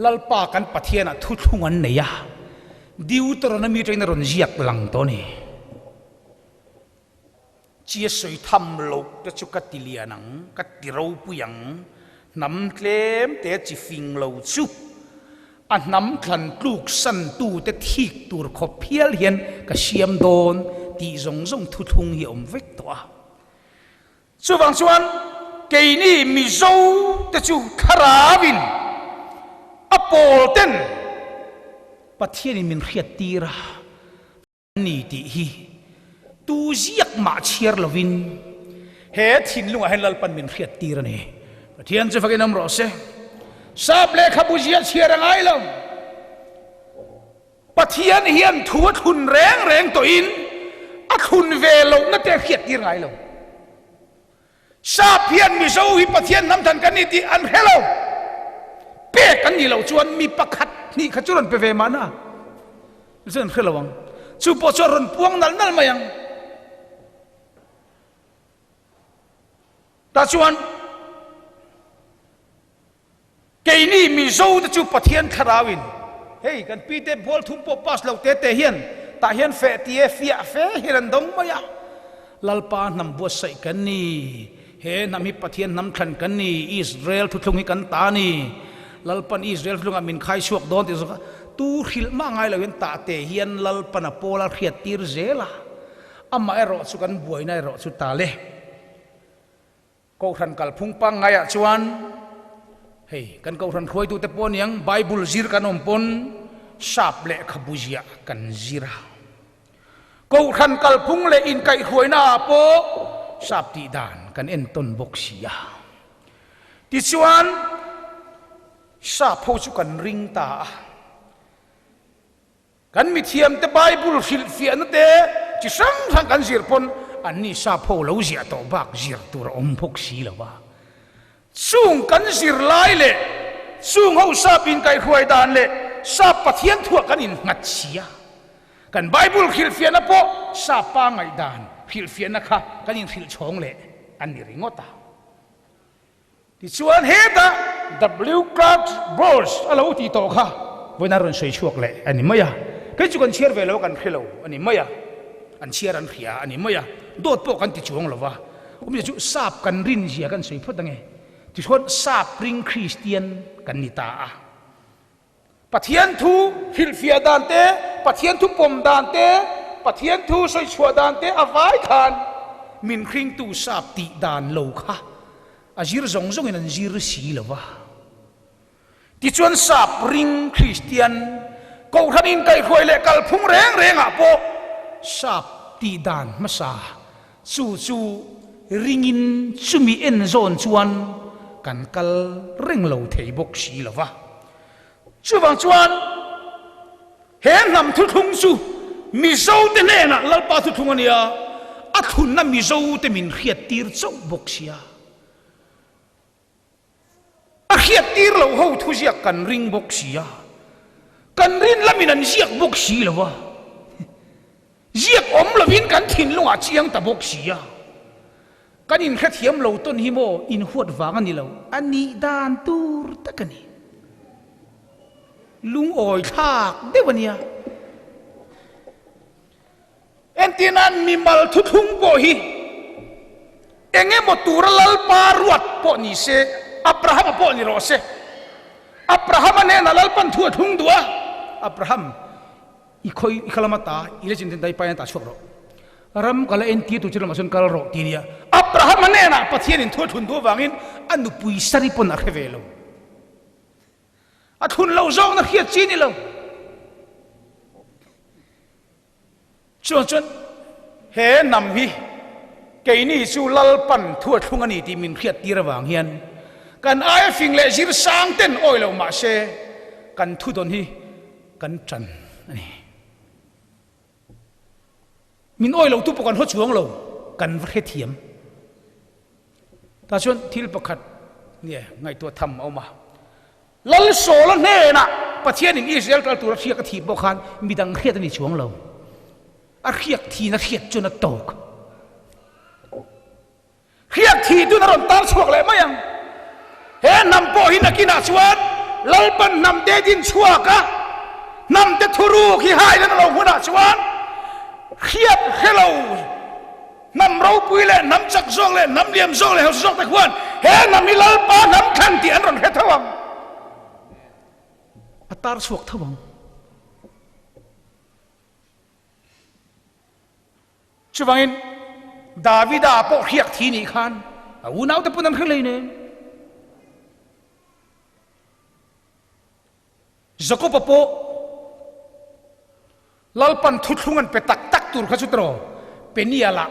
[SPEAKER 1] lalpa kan pathian a thu thungan nei ya Deuteronomy train ron ziak lang to ni chia soi tham lo te chu ka tilia nang ka ti ro puyang nam tlem te chi fing lo chu a nam thlan tluk san tu te thik tur kho phial hian ka siam don ti zong thu thung hi vek to a chu wang chuan ke ni Mizo te chu kharawin apol ten Pathian in min khiat tira ni ti hi tu ziak ma chiar lovin he thin lunga hen lalpan min khiat tira ni Pathian che fakin am ro se sab le khabuzia chiar angai lo Pathian hian thuat hun reng to in a khun velo na te khiat tir ngai lo sab hian Mizo hi Pathian nam than kan ni ti an hello pe kan ni lo chuan mi pakhat ni khachuran pe ve mana zen khelawang chu po choron puang nal mayang ta chuan ke ni Mizo ta chu Pathian tharawin hey kan pi te bol thum po pas lo te hian ta hian fe tie fia fe hiran dong maya lalpa nam bo sai kan ni he nam hi Pathian nam khan kan ni Israel thu thlung hi kan ta ni lalpan Israel flunga min khai suak don ti so tu khil ma ngai lo wen ta te hian lalpan a pola khiat tir zela amma ero chu kan buai nai ro chu ta le Kohhran kal phung pang ngai a chuan hey kan Kohhran khoi tu te pon yang Bible zir kan om pon sap le khabuzia kan zira Kohhran kal phung le in kai khoi na po sap ti dan kan en ton bok sia ti chuan sa po chu kan ring ta kan mi thiam te Bible fil fian te chi sang kan zir pon an ni sa po lo zia to bak zir tur om phok si lawa chung kan zir lai le chung ho sa pin kai khoi dan le sa Pathian thua kan in ngat sia kan Bible khil fian po sa pa ngai dan khil fian na kha kan in khil chong le an ni ringota ti chuan he da W Clark Bros alo ti to kha voina ron sei chuak le ani maya kai chu kan chiar ve lo kan khelo ani maya an chiar an khia ani maya dot po kan ti chuang lova umi chu sap kan rin zia kan sei phot ange ti chuan sap ring Christian kan ni ta a Pathian thu hil fia dan te Pathian thu pom dan te Pathian thu soi chua dan te avai khan min khring tu sap ti dan lo kha azir zong in an zir si lawa ti chuan sap ring Christian Kohhran in kai khoi le kal phung reng a po sap ti dan masa chu ringin chumi en zon chuan kan kal reng lo thei bok si lawa chuwang chuan he nam thu thung chu Mizo te ne na lalpa thu thung ania a thun na Mizo te min khiat tir chok bok sia a khiat tir lo ho thu zia kan ring bok sia kan rin lamin an ziak bok si lawa ziak om lovin kan thin lunga chiang ta bok sia kan in kha thiam lo ton hi mo in huat wang ani lo ani dan tur takani lung oi thak dewania entinan Mimal thu thung po hi enge mo turalal paruat po ni se Abraham po ni ro se Abraham ne nalalpan thu thung dua Abraham ikhoi ikhalamata ilejin tin dai pa ta chok ro ram kala enti tu chiram asun kal ro tinia Abraham ne na Pathian in thu thun du wangin anu pui sari pon a khevelo a thun lo zong na khiat chi ni lo chon he nam hi ke ni chu lalpan thu thung ani ti min khiat ti rawang hian kan ai fing le zir sang ten oi lo ma se kan thu don hi kan chan ani min oi lo tu po kan ho chuang lo kan vre thiam ta chon thil pakhat ne ngai to tham oma lal so la ne na Pathian in Israel kal tu ra thia ka thi bo khan midang khiat ani chuang lo a khiat thi na khiat chuna tok khiat thi tu na ron tar chuak le mayang he nam po hi na kina chuan lalpan nam de din chuaka nam te thuru khi hai na lo huna chuan khiat hello nam ro pui le nam chak zong le nam liam zong le ho zong ta khuan he nam mi lalpa nam khan ti an ron he thawang atar chuak thawang chuwangin Davida po khiat thi ni khan unau te punan khlei ne Zako papo lalpan thutlungan petak tak tur khachutro peniala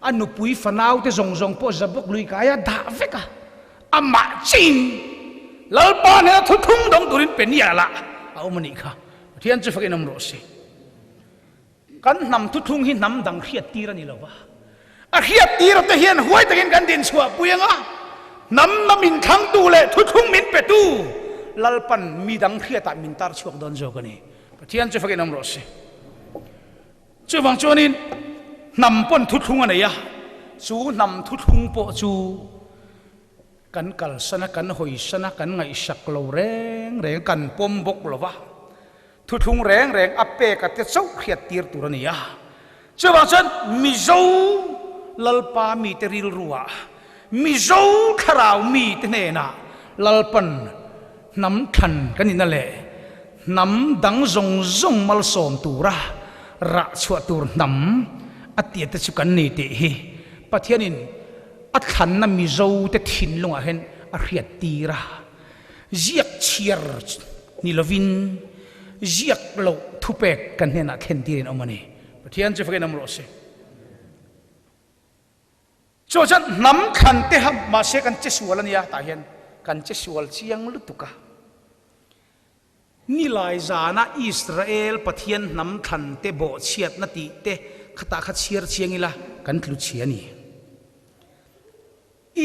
[SPEAKER 1] anu pui fanau te zong po zabok lui kaya da veka ama chin lalpan he thuthung dong turin peniala au mani kha thian chu fakin amro se kan nam thuthung hi nam dang khiat tira ni lawa a khiat tira te hian huai takin kan din chua puyanga nam namin thang tu le thuthung min petu lalpan midang khiata mintar chuak don jo kani pathian chu fakin amro se chu wang chonin nam pon thuthung anaya chu nam thuthung po chu kan kal sana kan hoi sana kan ngai sak lo reng kan pom bok lova thuthung reng ape ka te chau khiat tir turania chu wang chon Mizo lalpa mi te ril ruwa Mizo kharau mi te ne na lalpan nam than kanina le nam dang zong mal som tura ra chua tur nam atia te chu kan ni te hi pathianin at khan na Mizo te thin lunga hen a riat tira ziak chiar ni lovin ziak lo thupek kan hena khen tirin omani pathian chu fakin amro se cho chan nam khan te ham ma se kan che sualania ta hian kan che sual chiang lutuka nilai zana Israel pathian nam khan te bo chiat na ti te khata kha chiar chiangila kan tlu chiani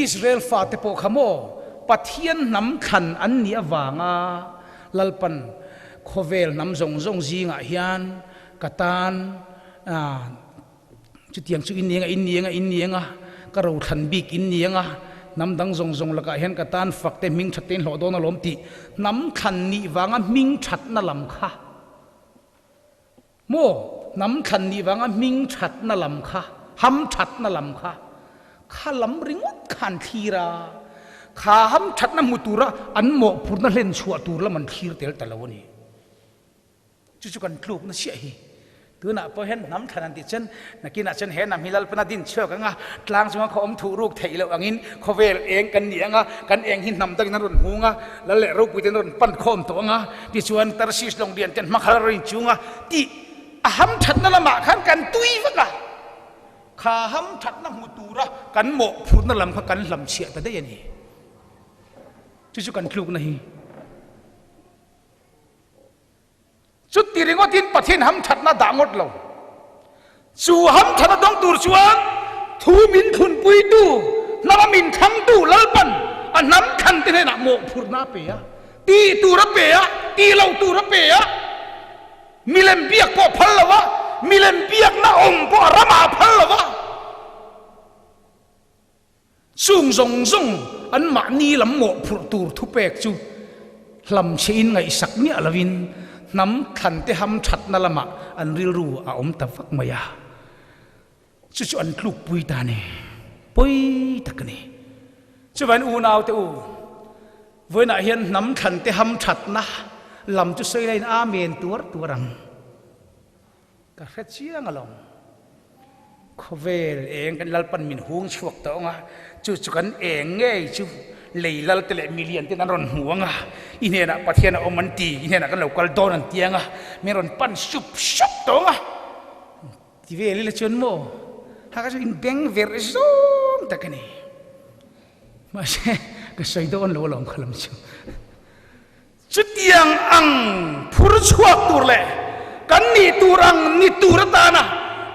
[SPEAKER 1] Israel fa te po khamo pathian nam khan an ni awanga lalpan khovel nam zong zinga hian katan chutiang chu in nianga karo than bik in nianga nam dang zong laka hian katan fakte ming thatin hlo do na lom ti nam khan ni wanga ming that na lam kha mo nam khan ni wanga ming that na lam kha ham that na lam kha kha lam ringot khan thira kha ham that na mutura an mo purna len chua tur la man thir tel talawani chu kan kluk na sia hi tuna po hen nam thanan ti chen nakina chen he nam hilal pana din chok anga tlang chunga khom thu ruk theilo angin khovel eng kan nianga kan eng hin nam tak na ron hunga la le ro pu ten ron pan khom to anga ti chuan tarsis long dian ten makhal rin chunga ti aham that na lama khan kan tui waka kha ham that na mutura kan mo phur na lam kha kan lam chia ta de yani chu kan kluk na hi chút tiền ngót tin Pathian ham chặt na đã ngót lâu, chú ham chặt na dong tur chuan, thu min thun pui tu, nam min thang tu lalpan, an nam khan te na mo phur na pe ya, ti tu ra pe ya, ti lâu tu ra pe ya, milem biak po phal lawa, milem biak na om po rama phal lawa, sung zong an ma ni lam mo phur tur thu pek chu, lam chein ngai sak ni alavin. Nam khan te ham that na lama an ril ru a om ta fak maya chu an kluk pui ta ne pui takani chu ban u naw te u voi na hian nam khan te ham that na lam chu sei lain amen turang ka khet chiang along khovel eng kan lalpan min hung chuak to nga chu kan eng nge chu leilal tele million tin ron huanga inena Pathian omanti inena kan local don an tianga meron pan sup tonga ti ve le chon mo ha ka in beng ver zom takani ma se ka sai don lo lom khalam chu chutiang ang phur chuak tur le kan ni turang ni turatana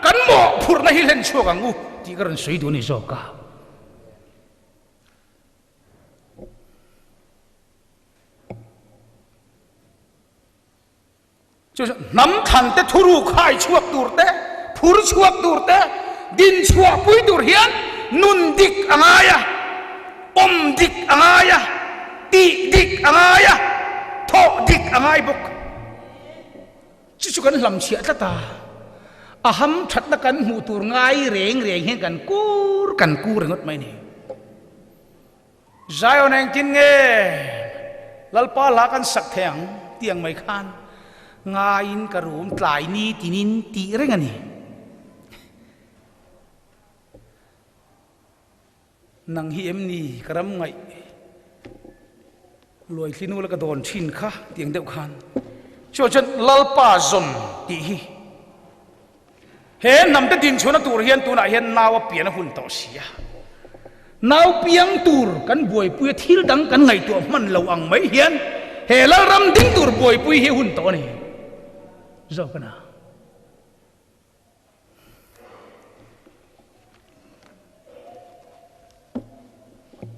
[SPEAKER 1] kan mo phur na hilen chuak angu ti karon sai do ni zo ka nam khan te thuru khai chuak tur te phur chuak tur te din chuak pui tur hian nun dik angaya om dik angaya ti dik angaya tho dik angai bok chu kan lam chia ta aham that na kan mu tur ngai reng hen kan kur ngot mai ni zayon ang kin nge lalpa la kan sak theng tiang mai khan ngain karum tlai ni tinin ti rengani nang hi em ni karam ngai loi thinu la ka don thin kha tiang deuh khan cho chen lalpa zon ti hi he nam te din chuna tur hian tuna hian nawa pian hun to sia naw piang tur kan buai pui thil dang kan ngai tu man lo ang mai hian he lal ram ding tur buai pui hi hun to ni zo kana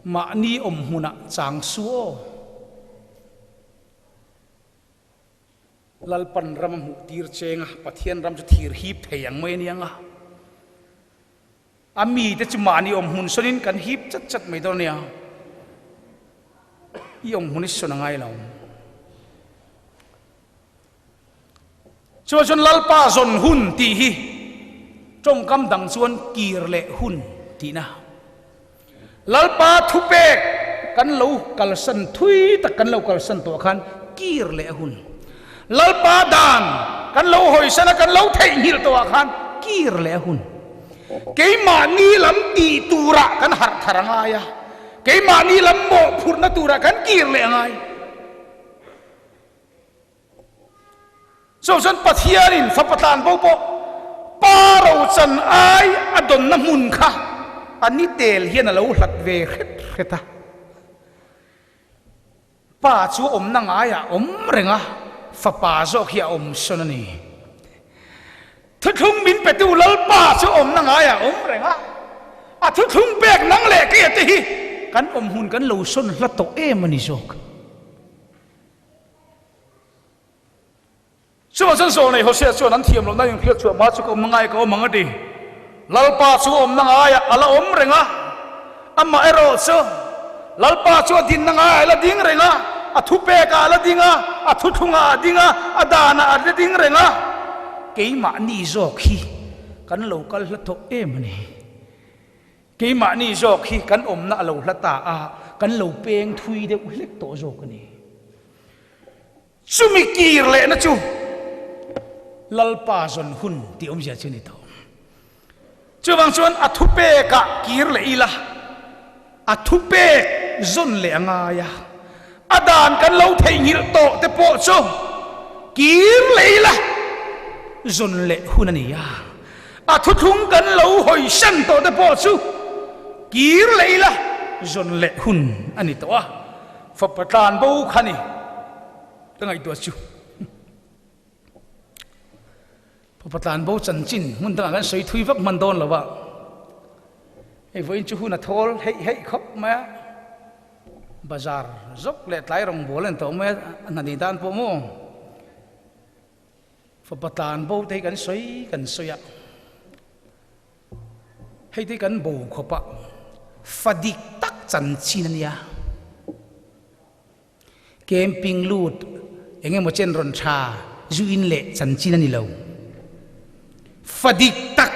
[SPEAKER 1] ma ni huna chang suo lalpan ram mu tir chenga pathian ram chu thir hip theyang mai nianga ami te chumani hun sonin kan hip chat chat mai dor nia yong hun is sona ngai law chon lalpa zon hun ti hi trong kam dang chuan kir le hun ti na lalpa thupek kan lo kalsan thui tak kan lo kalsan to khan kir le hun lalpa dan kan lo hoi sana kan lo thei hil to khan kir le hun keima ni lam ti tura kan har tharanga ya keima ni lam mo phurna tura kan kir le ngai so san pathianin fa patan bo bo paro chan ai adon na mun kha ani tel hian alo hlat ve kheta pa chu om na nga ya om renga fa pa zo khia om sonani thu thung min pe tu lal pa chu om na nga ya om renga a thu thung bek nang le ke te hi kan om hun kan lo son hlat to em ani jok chu san so nei ho se chu nan thiam lo na yung khiat chu ma chu ko mangai ko mangadi lalpa chu om na nga ya ala om renga amma ero chu lalpa chu din na nga ala ding renga athu pe ka ala dinga athu thunga dinga adana ala ding renga keima ni zo khi kan local la thok em ni keima ni zo khi kan om na lo hlata a kan lo peng thui de ulek to zo kani sumi kir le na chu lalpa zon hun ti om ja chini to chuwang chuan athu pe ka kir le ila athu pe zon le anga ya adan kan lo thei ngil to te po chu kir le ila zon le hunani ya athu thung kan lo hoi san to te po chu kir le ila zon le hun ani to a fa patan bo khani tangai to chu patan bo chan chin mun ta kan soi thui vak man don lawa e voin chu huna thol hei hei khop ma bazar zok le tlai rong bolen to me nani dan po mo fa patan bo te kan soi ya hei te kan bo khopa fadik tak chan chin ania camping lut enge mo chen ron tha zuin le chan chin ani lo fadik tak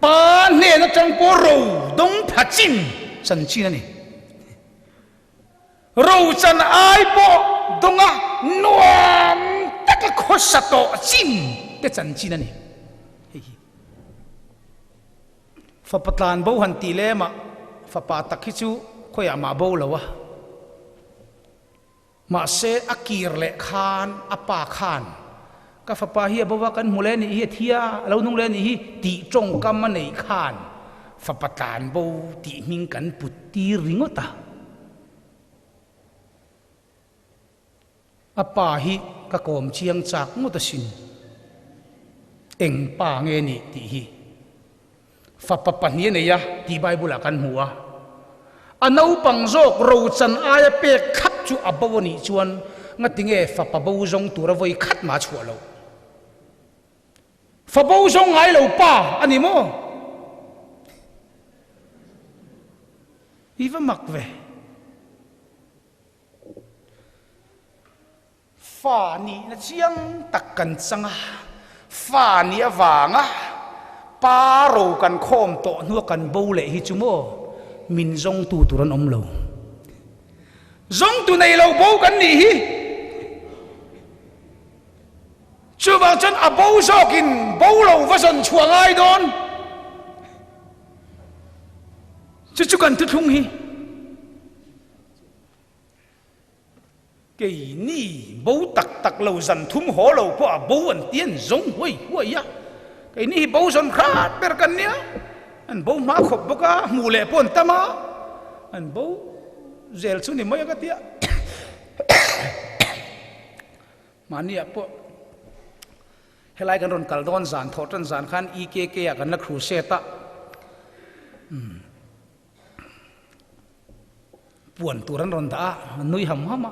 [SPEAKER 1] pa ne na chang po ro dong phachin chan chin ani ro chan ai po donga nuam tak khosato chin te chan chin ani fa patan bo han ti le ma fa pa tak hi chu khoya ma bo lawa ma se akir le khan apa khan ka fa pa hi bawa kan mule ni hi thia lo nung le ni hi ti chong kam ma nei khan fa patan bo ti ming kan putti ringota apa hi ka kom chiang chak mu ta sin eng pa nge ni ti hi fa pa pa ni ne ya ti bible kan huwa anau pang jok ro chan aya pe khat chu abawani chuan ngatinge fa pa bo jong tura voi khat ma chua lo fa bo jong ai lo pa ani mo iwa makve fa ni na chiang takkan changa fa ni awanga pa ro kan khom to nu kan bo le hi chu mo min zong tu turan om lo zong tu nei lo bo kan ni hi chu bang chan a bo zokin bo lo va son chuang ai don chu kan tu thung hi cái ni bố tắc tắc lâu dần thum hổ lâu qua bố anh tiên giống huay huay ya cái ni bố dần khát bер kan nia anh bố má khop bố cả mù lệ pon tama anh bố zel chu ni mấy cái tia mà nia po helai kan ron kal don zan thot ran zan khan IKK kan na cruseta puan turan ron da nui ham hama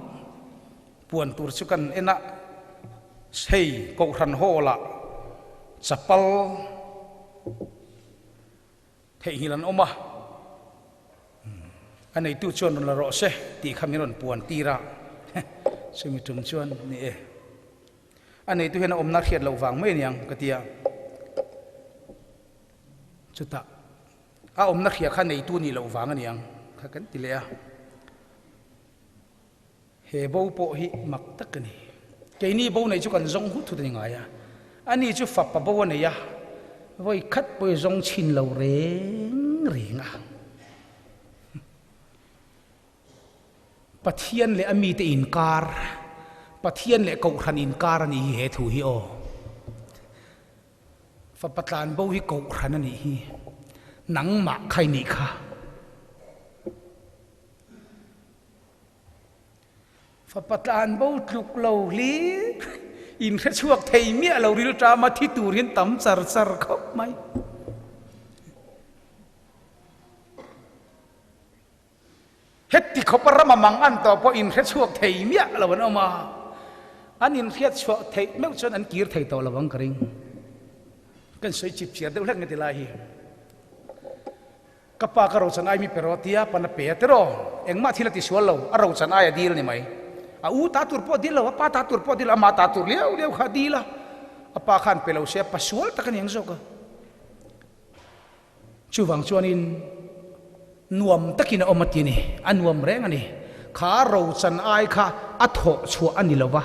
[SPEAKER 1] puan tur chu kan ena sei Kohhran hola chapal theih lan oma anei tu chuan la ro se ti khamiron puan tira sumi tum chuan ni e anei tu hena omna khiat lo wang mai niang katia chuta a omna khia kha nei tu ni lo wang aniang kha kan ti le a he bo po hi mak tak ni ke ni bo nei chu kan zong hu thu ni nga ya ani chu fa pa bo ne ya voi khat poi zong chin lo reng reng a Pathian le ami te inkar Pathian le Kohhran inkar ani he thu hi o fa patlan bo hi Kohhran ani hi nang ma khai ni kha fa patlan bo tluk lo li in kha chuak thei mia lo ril tra ma thi turin tam char char khop mai hetti khopara mamang an to po in kha chuak thei mia lo ban oma an in khiat chuak thei meu chon an kir thei to lawang karing kan soi chip chiar deuh lek ngati lai hi kapa ka ro chan ai mi perotia pana pe tero engma thila ti sual lo a ro chan ai dil ni mai a u ta tur po dil lo pa ta tur po dil ama ta tur leu leu kha dila apa khan pe lo se pasual ta kan yang zo ka chuwang chuan in nuam takina omati ni anuam reng ani kha ro chan ai kha a tho chu ani lowa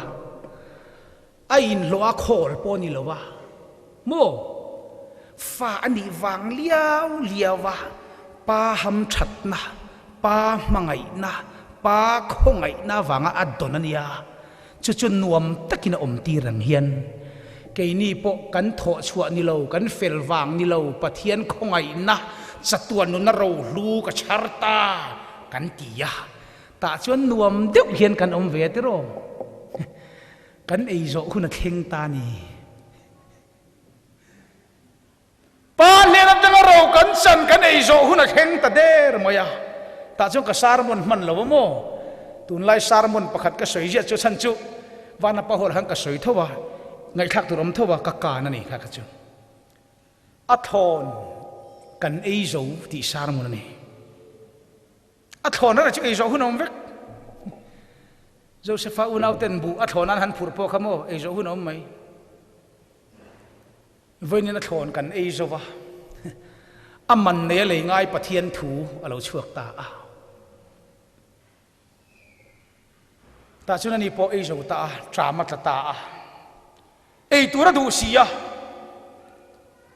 [SPEAKER 1] a in lo a khol po ni lowa mo fa ani wang liao liawa pa ham thatna pa mangai na pa khongai na wanga adon ania chu chu nuam takina omti rang hian ke ni po kan tho chua ni lo kan fel wang ni lo Pathian khongai na chatuan nu na ro lu ka charta kan tia ta chuan nuam deuh hian kan om ve te ro kan ei zo khuna theng ta ni pa le na tang ro kan san kan ei zo huna theng ta der moya ta chuan ka sarmon man lo mo tun lai sarmon pakhat ka soi je chu chan chu wana pa hol hang ka soi thowa ngai thak turam thowa ka ka na ni kha ka chu a thon kan ei zo ti sarmon ni a thon na chu ei zo hunom vek Josepha unauten bu a thonan han phur po khamo ei zo hunom mai voin na thon kan ei zo wa aman ne le ngai Pathian thu alo chuak ta a ta chuna ni po ei zo ta drama ta a ei tura du sia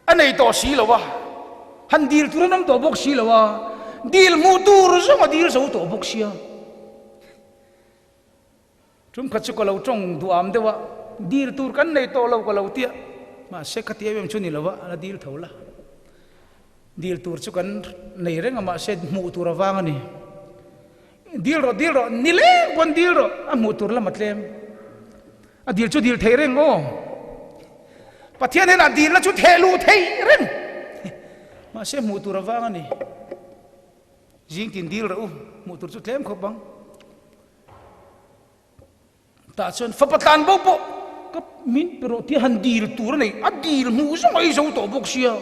[SPEAKER 1] anei to si lo wa han dil tura nam to bok si lo wa dil mu tur zo ma dil zo to bok sia tum khachu ko lo tong du am de wa dil tur kan nei to lo ko lo tia ma se khati em chu ni lo wa la dil thola dil tur chu kan nei reng ma se mu tur awang ani dil ro ni le kon dil ro a mu tur la matlem a dil chu dil thei reng o Pathian na dil na chu thelu thei reng ma se mu tur awang ani jing tin dil ro mu tur chu thlem khop bang ta chon fa patan bo po ka min pero ti han dil tur nei a dil mu zo mai zo to bok sia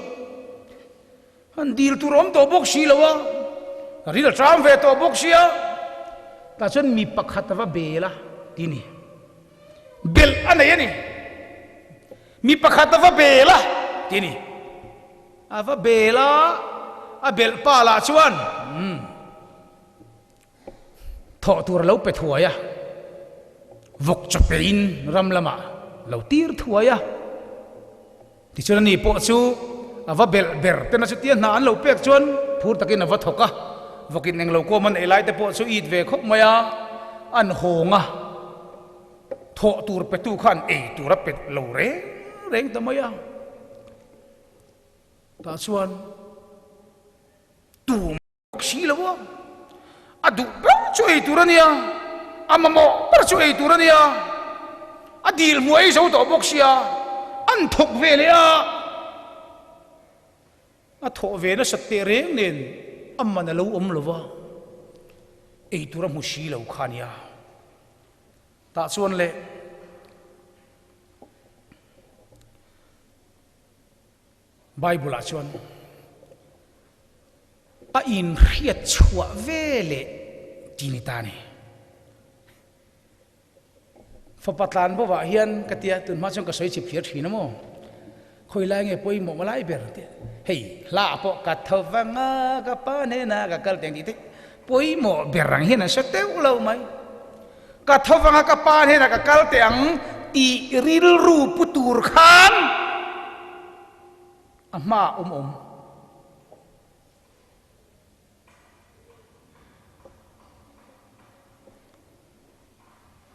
[SPEAKER 1] han dil tur om to bok si lawa ri da tram ve to bok sia ta chon mi pakhat wa bela tini bel anai ani mi pakhat wa bela tini ava bela a bel pa la chuan tho tur lo pe thuaya vok chapein ram lama lo tir thuaya ti chuan ni po chu ava bel ber te na chu tia na an lo pek chuan phur takin ava thoka vokin eng lo ko man elai te po chu it ve khop maya an honga thọ tur pe tu khan ei tur pet lo reng tamaya ta chuan tu si lo wa adu ba chu ei turania amamo par chu ei turania adil muai zo to boxia an thok ve le a tho ve na satte reng nen amma na lo lo wa ei tura mu si lo khania ta chuan le Bible a chuan a in khiat chua ve le tini ta ni fa patlan bo wa hian katia tun ma chong ka soi chip khiat thina mo khoi lai nge poi mo malai ber te hei la po ka thawanga ka pa ne na ka kal teng ti poi mo berang hian sa te ulo mai ka thawanga ka pa ne na ka kal teng ti ril ru putur khan ama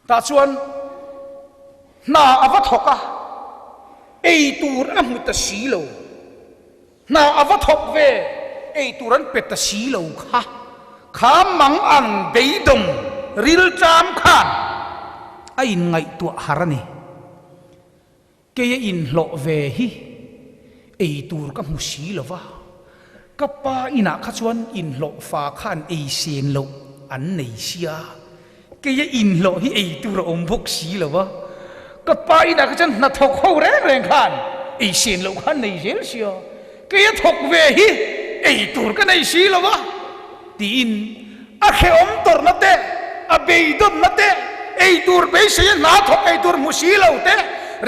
[SPEAKER 1] ta chuan na ava thoka ei tur a mu ta si lo na ava thok ve ei turan pet ta si lo kha mang an beidom ril cham khan a in ngai tu harani ke ye in lo ve hi ei tur ka mu si lo wa ka pa ina kha chuan in lo fa khan ei sen lo an nei sia ke ye in lo hi ei tur om bok si lo wa ka pa ina ka chan na thok ho reng khan ei sen lo khan nei zel sia ke ye thok ve hi ei tur ka nei si lo wa tin a khe om tor na te a beidom na te ei tur be se na thok ei tur mu si lo te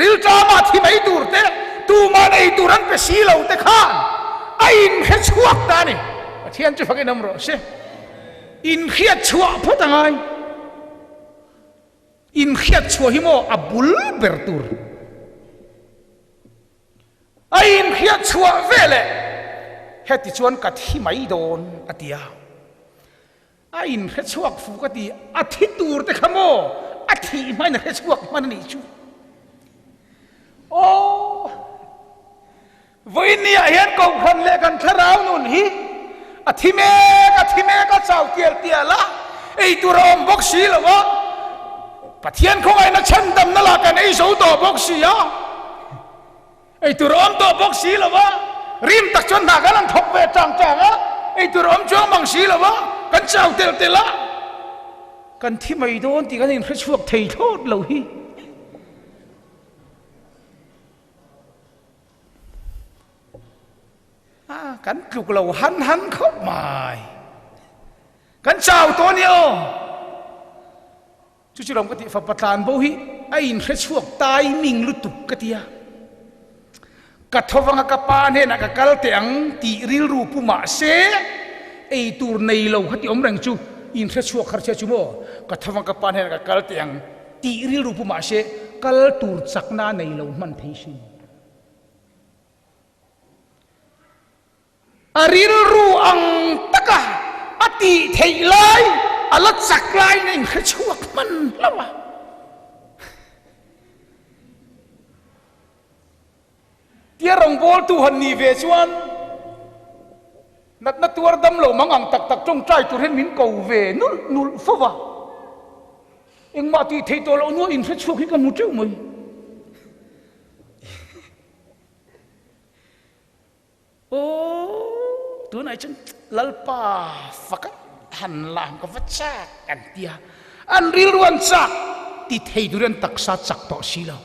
[SPEAKER 1] ril cha ma thi mai tur te tu ma ei turan pe si lo te khan a in khe chuak ta ni Pathian chu phak nam ro se in khiat chua photangai in khiat chua hi mo abul bertur a in khiat chua vele heti chuan kat hi mai don atia a in khe chuak fu ka ti a thi tur te khamo a thi mai na khe chuak man ni chu o voi ni a hian Kohhran le kan tharau nun hi a thi me ka chau tial tiala ei turom bok si lawa Pathian khong ai na chan dam na la kan ei zo to bok si ya ei turom to bok si lawa rim tak chon na galang thok ve chang a ei turom chong mang si lawa kan chau tel tela kan thi mai don ti kan in khe chuak thei thot lo hi kan kluk lo han khop mai kan chau to ni o chu rom ka ti fa patlan bo hi a in khe chuak tai ming lu tup ka tia ka thowanga ka pa ne na ka kal teng ti ril ru pu ma se ei tur nei lo khati om reng chu in khe chuak khar che chu mo ka thowanga ka pa ne na ka kal teng ti ril ru pu ma se kal tur chakna nei lo man thei sin aril ru ang taka ati thei lai ala chak lai nei khe chuak man lawa tia rong bol tu han ni ve chuan nat na tuar dam lo mangang tak tak trong trai tur hen min ko ve nul fowa eng ma ti thei to lo no in khe chuak hi ka mu cheu mai o tu nai chen lalpa fakat han lam ka vacha kan tia an ril ruan chak ti thei duren taksa chak to silo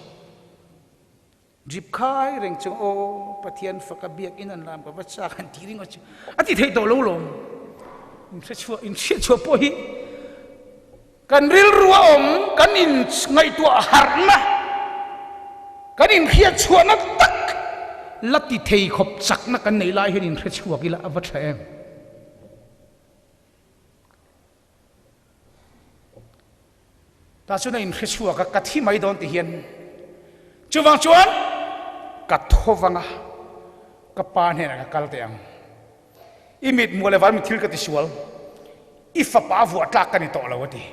[SPEAKER 1] jip khai reng chung o Pathian faka biak in an lam ka vacha kan ti ring chu ati thei to lo lom in se chua po hi kan ril ruwa om kan in ngai tu harna kan in khiat chua na tak lati thei khop chak na kan nei lai hin in khe chua ki la avat em ta chu na in khe chua ka thi mai don ti hian chuwang chuan ka thowanga ka pa ne na ka kal teang imit mole war mi thil ka ti sual ifa pa vu atlak kan to lawati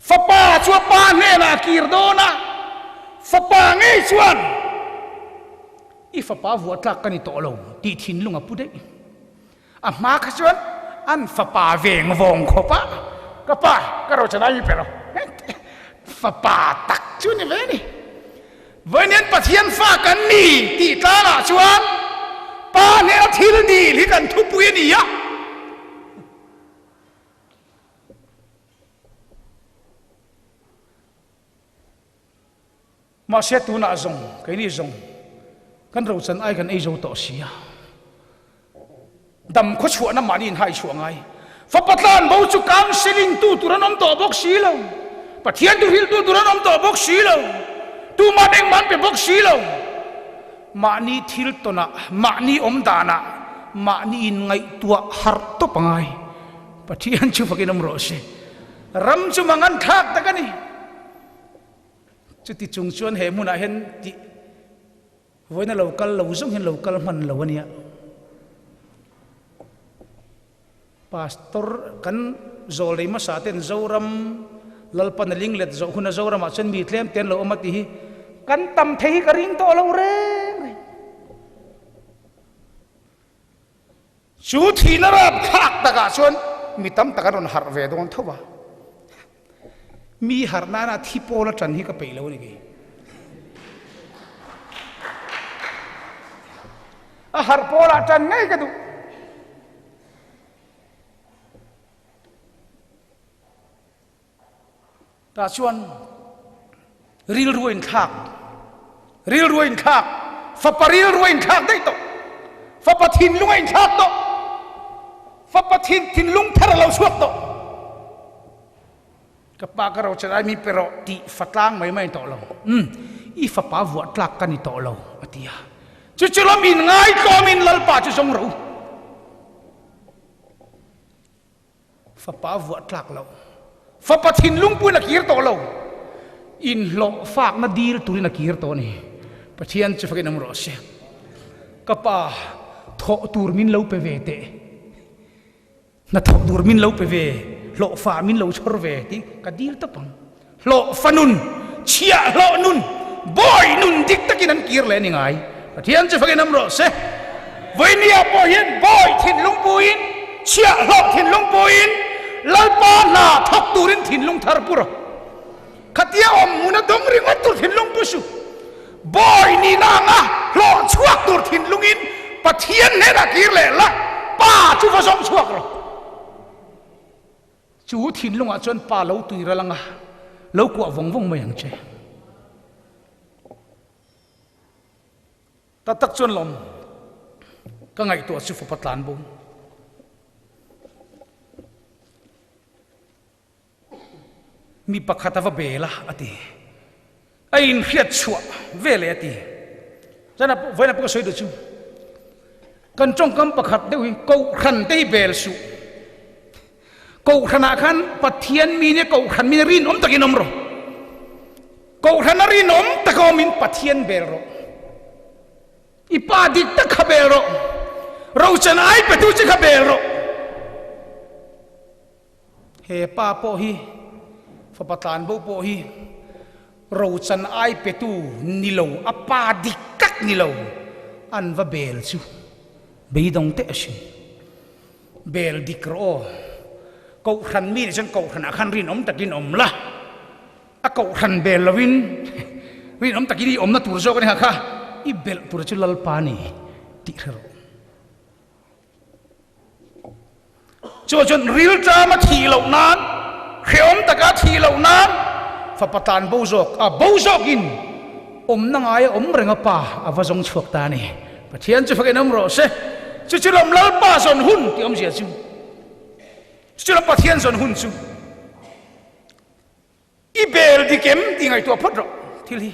[SPEAKER 1] fa pa chua pa ne na kir do na fa pa ngei chuan i fa pa vuat tlak kan i to lo ti thin lunga pu dei a ma kha chuan an fa pa veng vong kho pa ka pa ka ro chana i pero fa pa tak chu ni ve ni với nên Pathian pha kan ni ti ta la chuan pa ne thil ni li kan thu pui ni ya mà sẽ tu na zong cái này zong kan ro chan ai kan ei zo to sia dam kho chua na manin hai chuang ai fa patlan bo chu councelling tu turan om to bok si lo Pathian tu hil tu turan om to bok si lo tu ma deng man pe bok si lo ma ni thil to na ma ni om da na ma ni in ngai tua har to pangai Pathian chu fakin om ro se ram chu mangan thak ta kani chu ti chung chuan he mun a hen ti voina local lo zong hen local man lo ania pastor kan zolei ma sa ten zoram lalpan ling let zo huna zoram a chen mi tlem ten lo amati hi kan tam thei ka ring to lo re chu thi na rap khak ta ka chuan mi tam ta ka ron har ve dong thowa mi har na na thi pola tran hi ka pe lo ni ge a har pola tran ngai ka du ta chuan ril ruin khak fa paril ruin khak dei to fa pathin lungain khak to fa pathin thin lung thar lo suak to ka pa ka ro chai mi pero ti fatlang mai to lo i fa pa vuat tlak kan ni to lo atia chu chu lo min ngai to min lal pa chu song ro fa pa vuat tlak lo fa pathin lung pu na kir to lo in lo fak na dir tu na kir to ni Pathian chu fakin am ro se ka pa tho tur min lo pe ve te na tho tur min lo pe ve lo fa min lo chor ve ti ka dir ta pang lo fanun chia lo nun boy nun dik takin an kir le ni ngai Pathian chu fakin am ro se voi nia po hian boy thin lung puin chia lo thin lung puin lalpa na thok turin thin lung thar puro khatia om muna dong ring tur thin lung pusu boy ni na nga lo chuak tur thin lungin Pathian ne ra kir le la pa chu fa song chuak ro chu thin lung a chon pa lo tui ra langa lo kwa vong vong mai ang che ta tak chon lom ka ngai to chu fa patlan bom mi pakhata va bela ati ain hiat chua vele ati jana voina pa soi do chu kan chong kam pakhat dewi Kohhran tei bel su Kohhran khan Pathian mi ne Kohhran mi rin om takin om ro Kohhran rin om takom min Pathian bel ro ipa dik tak khabel ro ro chan ai pe tu chi khabel ro he pa po hi fa patlan bo po hi ro chan ai pe tu nilo apa dikak nilo an va bel chu beidong te asin bel dikro Kohhran mi chen Kohhran khan rin om takin om la a Kohhran bel lawin rin om takini om na tur zo kan ha kha i bel tur chu lal pa ni ti ro cho chon ril tra ma thi lo nan khiom taka thi lo nan fa patan bozok a bozok in om na ngai om renga pa avazong chuak ta ni Pathian chu fakin am ro se chu chu lam lal pa son hun ti om sia chu chu lam Pathian son hun chu i bel di kem ti ngai to phot ro thil hi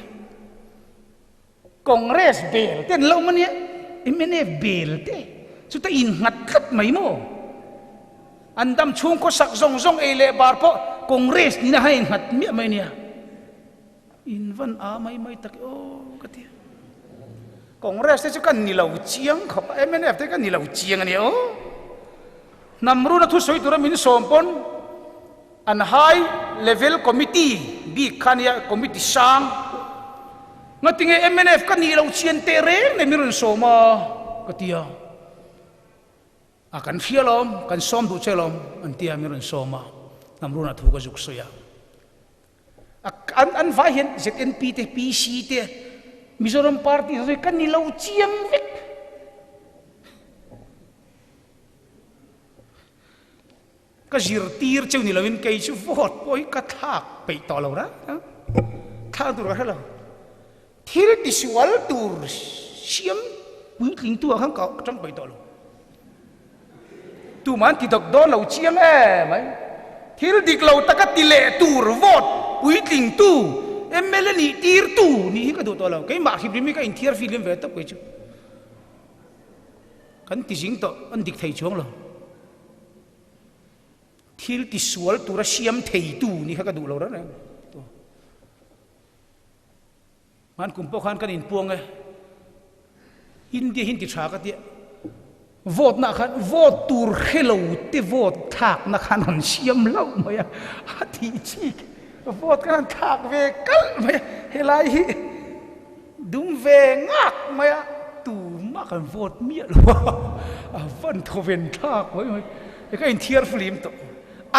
[SPEAKER 1] Congress bel ten lo mania imene bel te chu ta in ngat khat mai mo andam chung ko sak zong zong ele bar po Congress ni na hain hat mi mai nia in van a mai tak o katia Congress te chu kan ni lo chiang khop MNF te kan ni lo chiang ani o namru na thu soi tura min sompon an hai level committee bi khania committee sang ngatinge MNF kan nilo chian te reng ne mirun soma katia akan fialom kan som du chelom antia mirun soma namruna thu ka juk soya an vai hen ZNP te PC te Mizoram party rồi kan nilo chiang vek ka zir tir cheu ni lawin kai chu vote poi ka thak pe to lo ra tha dur ra lo thil ti swal tur siam pui ling tu khang ka trong pe to lo tu man ti dok do lo chiang mai thil dik lo ta ka ti le tur vote pui ling tu MLA ni tir tu ni ka do to lo kai ma hibri mi ka intier film ve tap kai chu kan ti jing to an dik thei chuang lo thil ti sual tura siam thei tu ni kha ka du lo ra ne man kum po khan kan in puang e hindi hindi tha ka ti vote na khan vote tur hello te vote thak na khan han siam lo maya ha ti chi vote kan thak ve kal maya helai hi dum ve ngak maya tu ma kan vote mi lo van thoven thak maya e ka in thier film to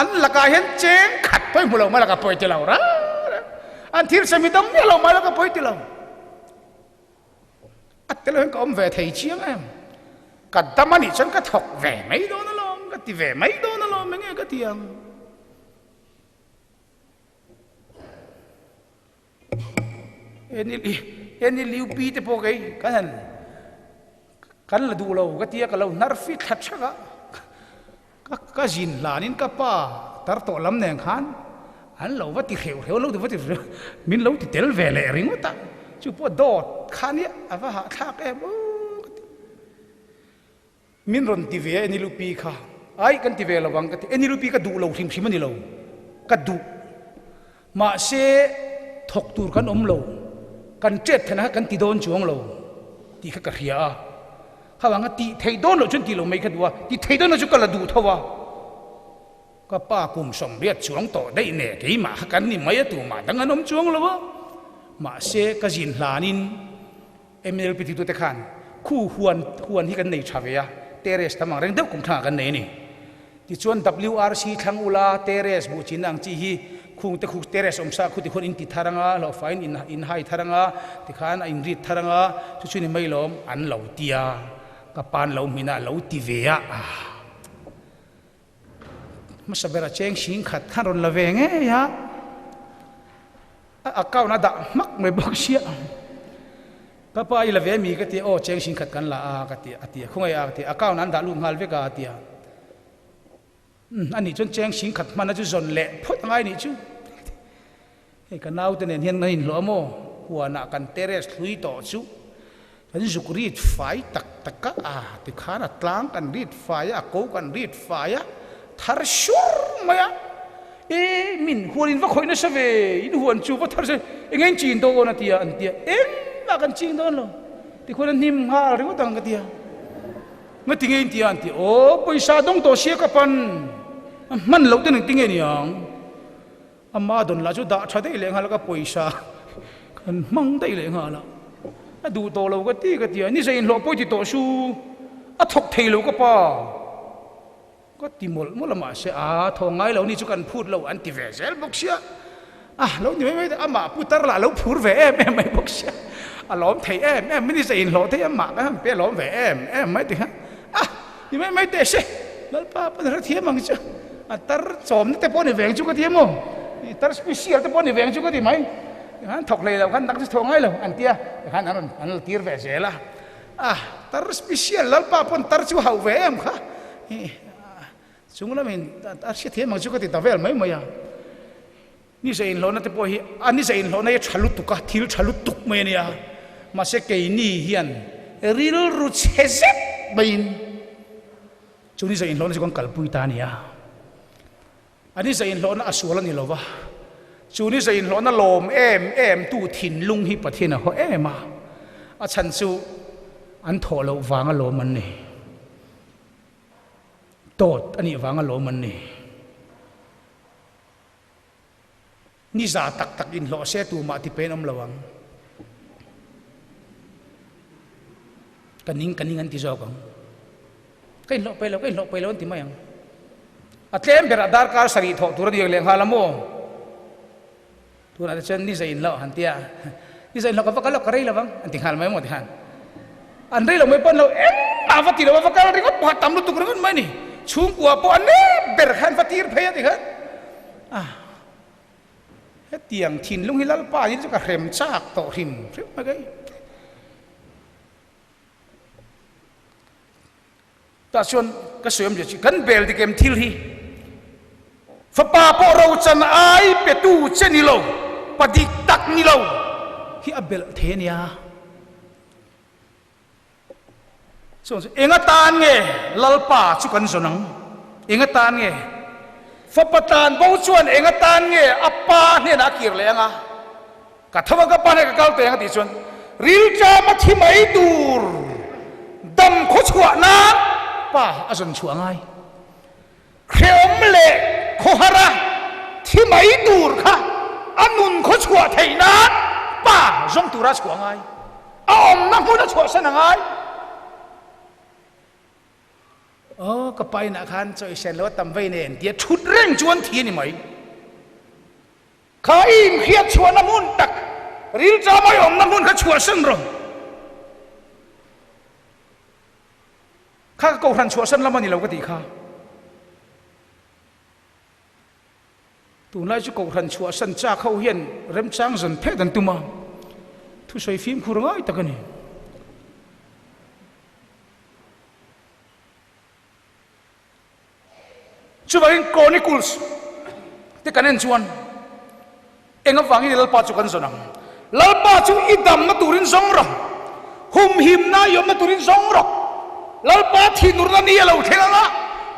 [SPEAKER 1] an laka hen cheng khat poi mulo ma laka poi tilaw ra an thir samidam mi lo ma laka poi tilaw at telo hen kom ve thei chiang em ka damani chan ka thok ve mai do na lom ka ti ve mai do na lom nge ka tiang eni liu pi te po kai kan la du lo ka tia ka lo nar fi khat chaka ka jin lanin ka pa tar to lam neng khan an lo wa ti kheu lo wa ti min lo ti tel ve le ring ta chu po dot khan ya ava ha thak em min ron ti ve ni lu pi kha ai kan ti ve lo wang ka ti ni lu pi ka du lo thim thim ni lo ka du ma se thok tur kan om lo kan chet thana kan ti don chuang lo ti kha ka ria hawanga ti thei don lo chun ti lo mai kha duwa ti thei don lo chu ka la du thawa ka pa kum som riat chuang to dei ne ke ma kan ni mai tu ma dang anom chuang lo wa ma se ka jin hlanin MLP ti tu te khan khu huan hi kan nei thawe ya teres tamang reng deuh kum tha kan nei ni ti chuan WRC thang ula teres bu chin ang chi hi khung te khu teres om sa khu ti khon in ti tharanga lo fine in hai tharanga ti khan in rit tharanga chu chu ni mai lom an lo tia ka pan lo mina lo ti ve ya masabera cheng sing khat khan ron la ve nge ya akau na da mak me bok sia ka pa i la ve mi ka ti o cheng sing khat kan la a ka ti atia khungai a ti akau nan da lu ngal ve ka atia ani chon cheng sing khat man chu zon le phot ngai ni chu he ka nau te nen hian ngai lo mo huana kan teres thlui to chu kan zuk rit fai tak tak ka a ti khana tlang kan rit fai a ko kan rit fai a thar shur maya e min huarin va khoina sa ve in huan chu va thar se engen chin do na tia an tia em ma kan chin don lo ti khona nim ha ri ko tang ka tia ma ti ngen tia an ti o paisa dong to sia ka pan man lo te ning ti nge ni ang ama don la chu da tha dei leng hal ka paisa kan mang dei leng hala a du to lo ka tia ni sei in lo poi ti to su a thok thei lo ka paก็ติมลละมาเสียทองไงเรานี่จุกันพูดเราอันติเวเซลบอกเสียเรานี่ไม่อามาพูดตลาดเราพูดเวแม่ไม่บอกเสียล้อมไทยแม่ไม่ได้ใส่ล้อไทยอามาก็เปล้อมเวไม่ติฮะนี่ไม่เตะเสียแล้วป้าเป็นอะไรเทียมมั้งจ้ะตร์สมนี่แต่ป้อนในแหวงจุกันเทียมมั้งตร์สเปเชียลแต่ป้อนในแหวงจุกันดีไหมฮันถกเลยเราฮันตั้งทองไงเราอันเตียฮันเราตีร์เวเซล่ะตร์สเปเชียลแล้วป้าเป็นตร์จูฮาวเวมค่ะสมมุติว่ามันอาชีพเที่ยงมันจุกติดตาเวลไม่มาอย่างนี่เสียงหลอนนั่นแต่พอเฮียอันนี้เสียงหลอนนั่นฉลุตุกะทิลฉลุตุกไม่เนี่ยมาเสกเกนี่เฮียนริลรูเชเซบไม่ยินช่วงนี้เสียงหลอนนั่นจะกงกัลปุยตานี่อันนี้เสียงหลอนนั่นอสุวรนี่หรอวะช่วงนี้เสียงหลอนนั่นลมตู้ถิ่นลุงฮิปะเทียนเขามาฉันสู้อันโถเราวางอารมณ์มันนี่โตดอันนี้วางอารมณ์มันนี่ นี่จ่าตักตักอินหล่อเสตูมาที่เป็นระวังกันนิ่งกันที่จอกังกันหล่อไปแล้วที่ไม่ยังอัตเลมเบรดาร์การสรีทอตัวเดียวเลี้ยงฮาลาโมตัวนั้นเช่นนี่จะอินหล่อหันเตียนี่จะอินหล่อกับฟักหล่อกระไรละบังอันที่ฮาลไม่หมดที่ฮันอันนี้เราไม่ปนเราอาฟัติเราฟักอะไรก็ปะตำลุตุกระนั้นไม่นี่ชุ่มกว่าปอนนี่เบรขันฟัติร์เพย์ที่ฮันเตียงถิ่นลุงฮิลลป้านี่จะกระเข็มจากต่อหิมเรื่องอะไรแต่ส่วนก็สวยมากกันเบลที่เกมทิลฮีฟ้าป่าพอเราจะไอเป็ดตูเจนิโลปฏิตักนิโลฮีอับเบลเทเนียส่วนเองตานเงลลป้าชุกันสนังเองตานเงฟ้าปตานบ่ชวนเองตานเงอัปปาเนี่ยนักกีฬาเลยงะกัทวังกับปานเนี่ยกับเตงติชวนริลจามัทิไม่ตูรดำโคชัวนาป้าอาจารย์ชัวง่ายเขียวมเล่โคฮาระที่ไม่ตูรค่ะอันนุนโคชัวไทยนาป้าจงตูราชัวง่ายนักพูดชัวสนง่ายก็ไปนะครับจะเช่นแล้วทำไว้เนี่ยเดี๋ยวชุดเร่งจวนทีนี่ไหมข้าอิมเขียดชวนน้ำมันตักริลจาไม่น้ำมันข้าชวนซึ่งรงข้าก็หันชวนซึ่งแล้วมันนี่เราก็ตีข้าตัวนั้นจะก็หันชวนซึ่งจ้าเขาเห็นเริ่มจ้างจนเพดันตุมาทุกส่วนฟิล์มคู่ง่ายตะกันนี่ช่วยกันโคนิคูลส์ที่กันเองชวนเองก็ฟังอีเล่าป้าจุกันสนังเล่าป้าจุอิดำมาตุรินสองรอกหุมหิมนายมมาตุรินสองรอกเล่าป้าที่นุรนีเราเทละ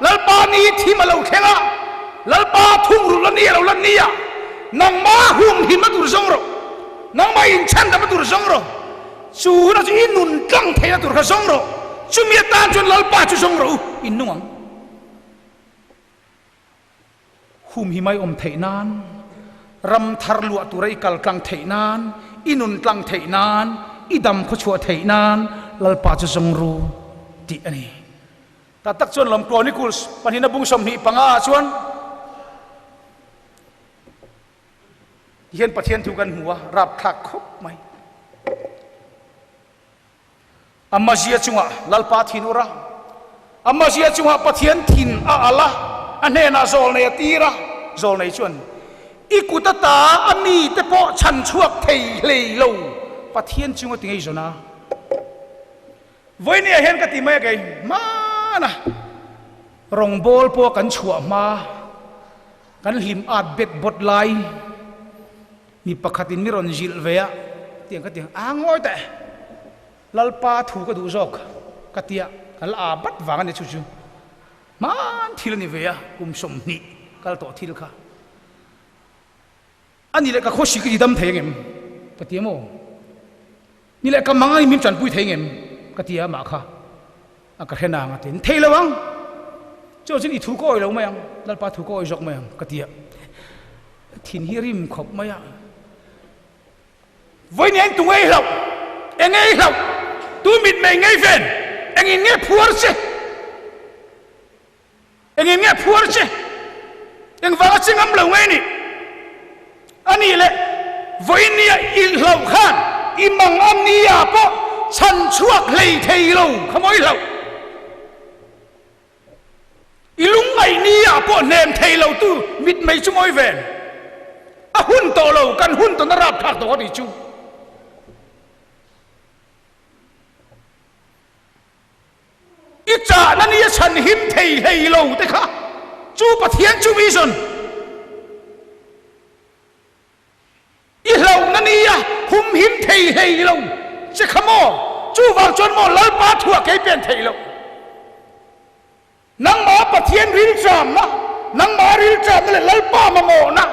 [SPEAKER 1] เล่าป้านี้ที่มาเราเทละเล่าป้าทุ่งรุลนีเราลันนีนางมาหุมหิมมาตุรินสองรอกนางมาอินชันมาตุรินสองรอกชูน่าจะอินุนกังเทนะตุรินสองรอกชูมีตาจนเล่าป้าจุสองรอกอินนุ่งหุมหิมายอมเทนานรำทารลวตุไรกัลกลางเทนานอินุนกลางเทนานอิดำขชัวเทนานลลปาจะทรงรู้ที่อันนี้แต่ตักชวนลำกลอนิคุลส์ปัญหาบุ้งสมหิปังอาชวนเห็นประเทศถูกกันหัวรับทักคบไหมอามาเจียจังหวะลลปาทินุระอามาเจียจังหวะประเทศทินอาละอันนี้น่าโซลในตีระโซลในชวนอีกุตตาอามีแต่พอฉันช่วงเทเลยโลปะเทียนจึงว่าถึงไอ้โซนะวันนี้เห็นกันที่ไม่ไงมานะรองบอลพวกกันชัวมากันหิมอาดเบ็ดบดไลมีปะขัดินมิรอนจิลเวียเตียงกันเตียงอ่างอยแต่ลลปาถูกกระดูจอกกเตียกันละอาบัดวางกันในชูมันทีละนิเวียกุมสมนิกัลโตทีละค่ะอันนี้แหละก็โคชิกดีดำเทียงเอ็มกะเตียโมนี่แหละก็มังอันมิมจันปุยเทียงเอ็มกะเตียมาค่ะอากาศนางอ่ะเทียนเทียละวังเจ้าจะนี่ถูกก้อยเราไหมยังลลปาถูกก้อยจอกไหมยังกะเตียทินฮิริมขบไหมยังวันนี้ตัวเองเราเองไงเราตัวมิดไม่ไงเฟนเองไงพัวร์เองเงี้ยพูดใช่ยังฟังสิ่งอันเหล่านี้อันนี้แหละวันนี้อิลลาวขันอิมังอันนี้อ่ะพอฉันช่วยเลยเทโลขโมยเราอิลุงไอ้นี้อ่ะพอเนมเทโลตู้มิดไม่ช่วยเวนอ่ะหุ่นโตโลกันหุ่นตัวนรับขาดตัวดิจูอีจ่านั่นนี่ฉันหิมเทให้เราแต่ค่ะจูปะเทียนจูวิสันอีเรานั่นนี่หุมหิมเทให้เราจะขโมยจูวางจนหมดแล้วป้าถั่วแกเปลี่ยนเทเรานังมาปะเทียนริลจามนะนังมาริลจามนั่นแหละแล้วป้ามาโมนะ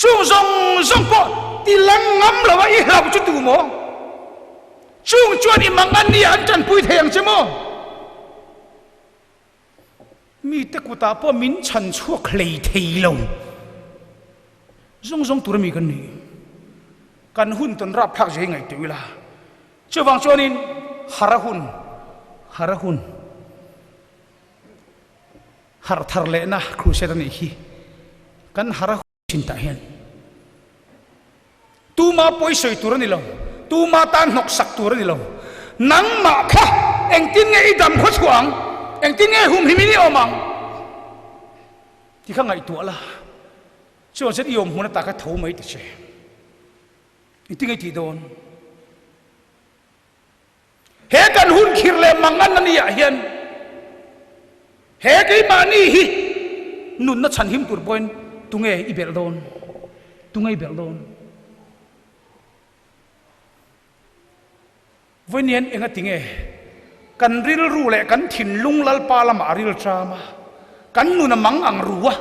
[SPEAKER 1] จูซงก็ตีลังงำแล้วว่าอีเราจะดูโมช่วงจวนอิมังอันนี้อันจันปุยเทียงใช่ไหมมีแต่กุตาพ่อมิ้นฉันชั่วเคลยทีลง zong tur mi kan ni kan hun ton rap thak je ngai tu la chawang chonin harahun har thar le na cruset ani hi kan harahun cinta hian tu ma poi soi tur ni lo tu ma tan nok sak tur ni lo nang ma kha eng tin nge idam kho chuang eng tin nge hum himini omang ti kha ngai tu ala cho set yom huna ta ka tho mai ti che i ti ngai ti don he kan hun khir le mangan ani ya hian he kai mani hi nun na chan him tur point tunge i bel don tungai bel don vanian enga tinge kan ril ru le kan thin lung lal pa lama ril trama kan nu na mang ang ruwa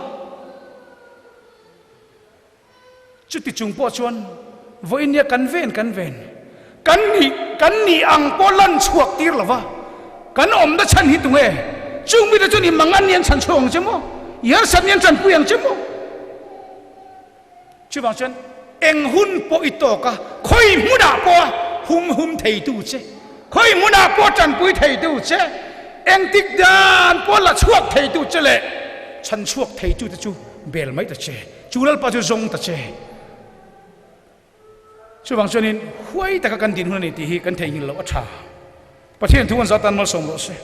[SPEAKER 1] chuti chung po chuan voinia kan ven kan ni ang po lan chuak tir lawa kan om da chan hi tunge chung mi da chuni mangan nian chan chong chemo yar san nian chan puyang chemo chubang chuan eng hun po itoka khoi muda po hum thei tu che khoi muda po chan pui thei tu che eng tik dan po la chuak thei tu che le chan chuak thei tu ta chu bel mai ta che chulal pa chu zong ta che chubang chuanin huai ta ka kan din hun ni ti hi kan thei hin lo a tha pathian thuan za tan mal som lo se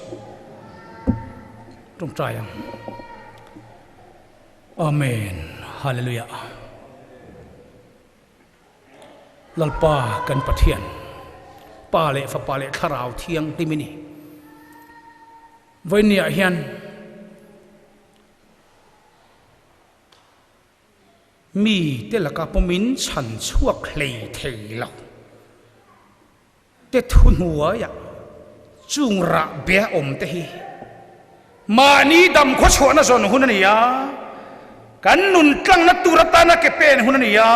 [SPEAKER 1] tum trai ang amen hallelujah lalpa kan pathian pa le fa pa le tharau thiang timini voinia hian mi te laka pomin chan chuak hlei thei lo te thun huwa ya chung ra be om te hi mani dam kho chona zon hunani ya kan nun tlang na turata na ke pen hunani ya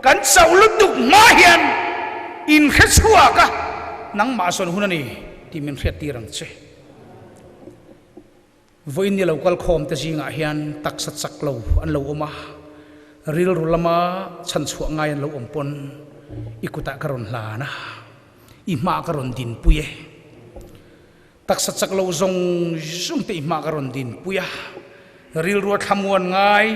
[SPEAKER 1] kan sauluk duk ma hian in khechua ka nang ma son hunani timin khret tirang che voin ni local khom te jinga hian tak sat sak lo an lo oma ril rulama chan chuak ngai an lo ompon ikuta karon hla na i ma karon din puye tak sat sak lo zong te i ma karon din puya ril ru thamuan ngai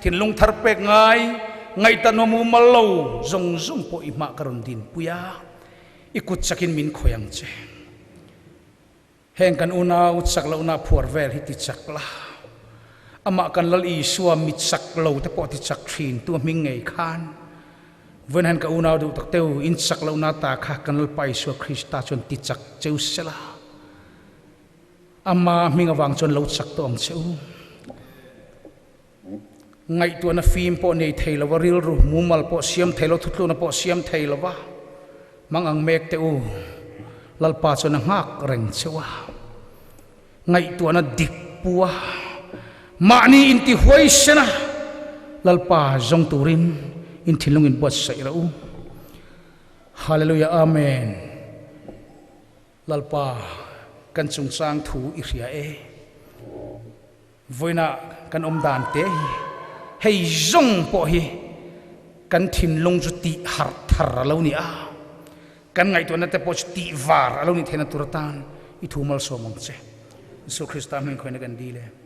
[SPEAKER 1] thin lung thar pek ngai tanomu malo zong po i ma karon din puya ikut chakin min khoyang che heng kan una utsak lo na phuar vel hi ti chakla ama kan lal i suam mit sak lo te po ti chak thin tu ming ngei khan ven han ka una du tak teu in sak lo na ta kha kan lal pai su krista chon ti chak cheu sela ama minga wang chon lo chak tong cheu ngai tu na phim po nei thei lo ril ru mumal po siam thei lo thutlu na po siam thei lo wa mang ang mek te u lalpa chon ngak reng chewa ngai tu na dik puwa mani inti huai sena lalpa zong turin in thilung in bot sai rau hallelujah amen lalpa kan chung sang thu i ria e voina kan om dan te hei zong po hi kan thin long ju ti har thar lo ni a kan ngai to na te po ti var lo ni thena turatan i thu mal so mong che so krista men khoina kan di le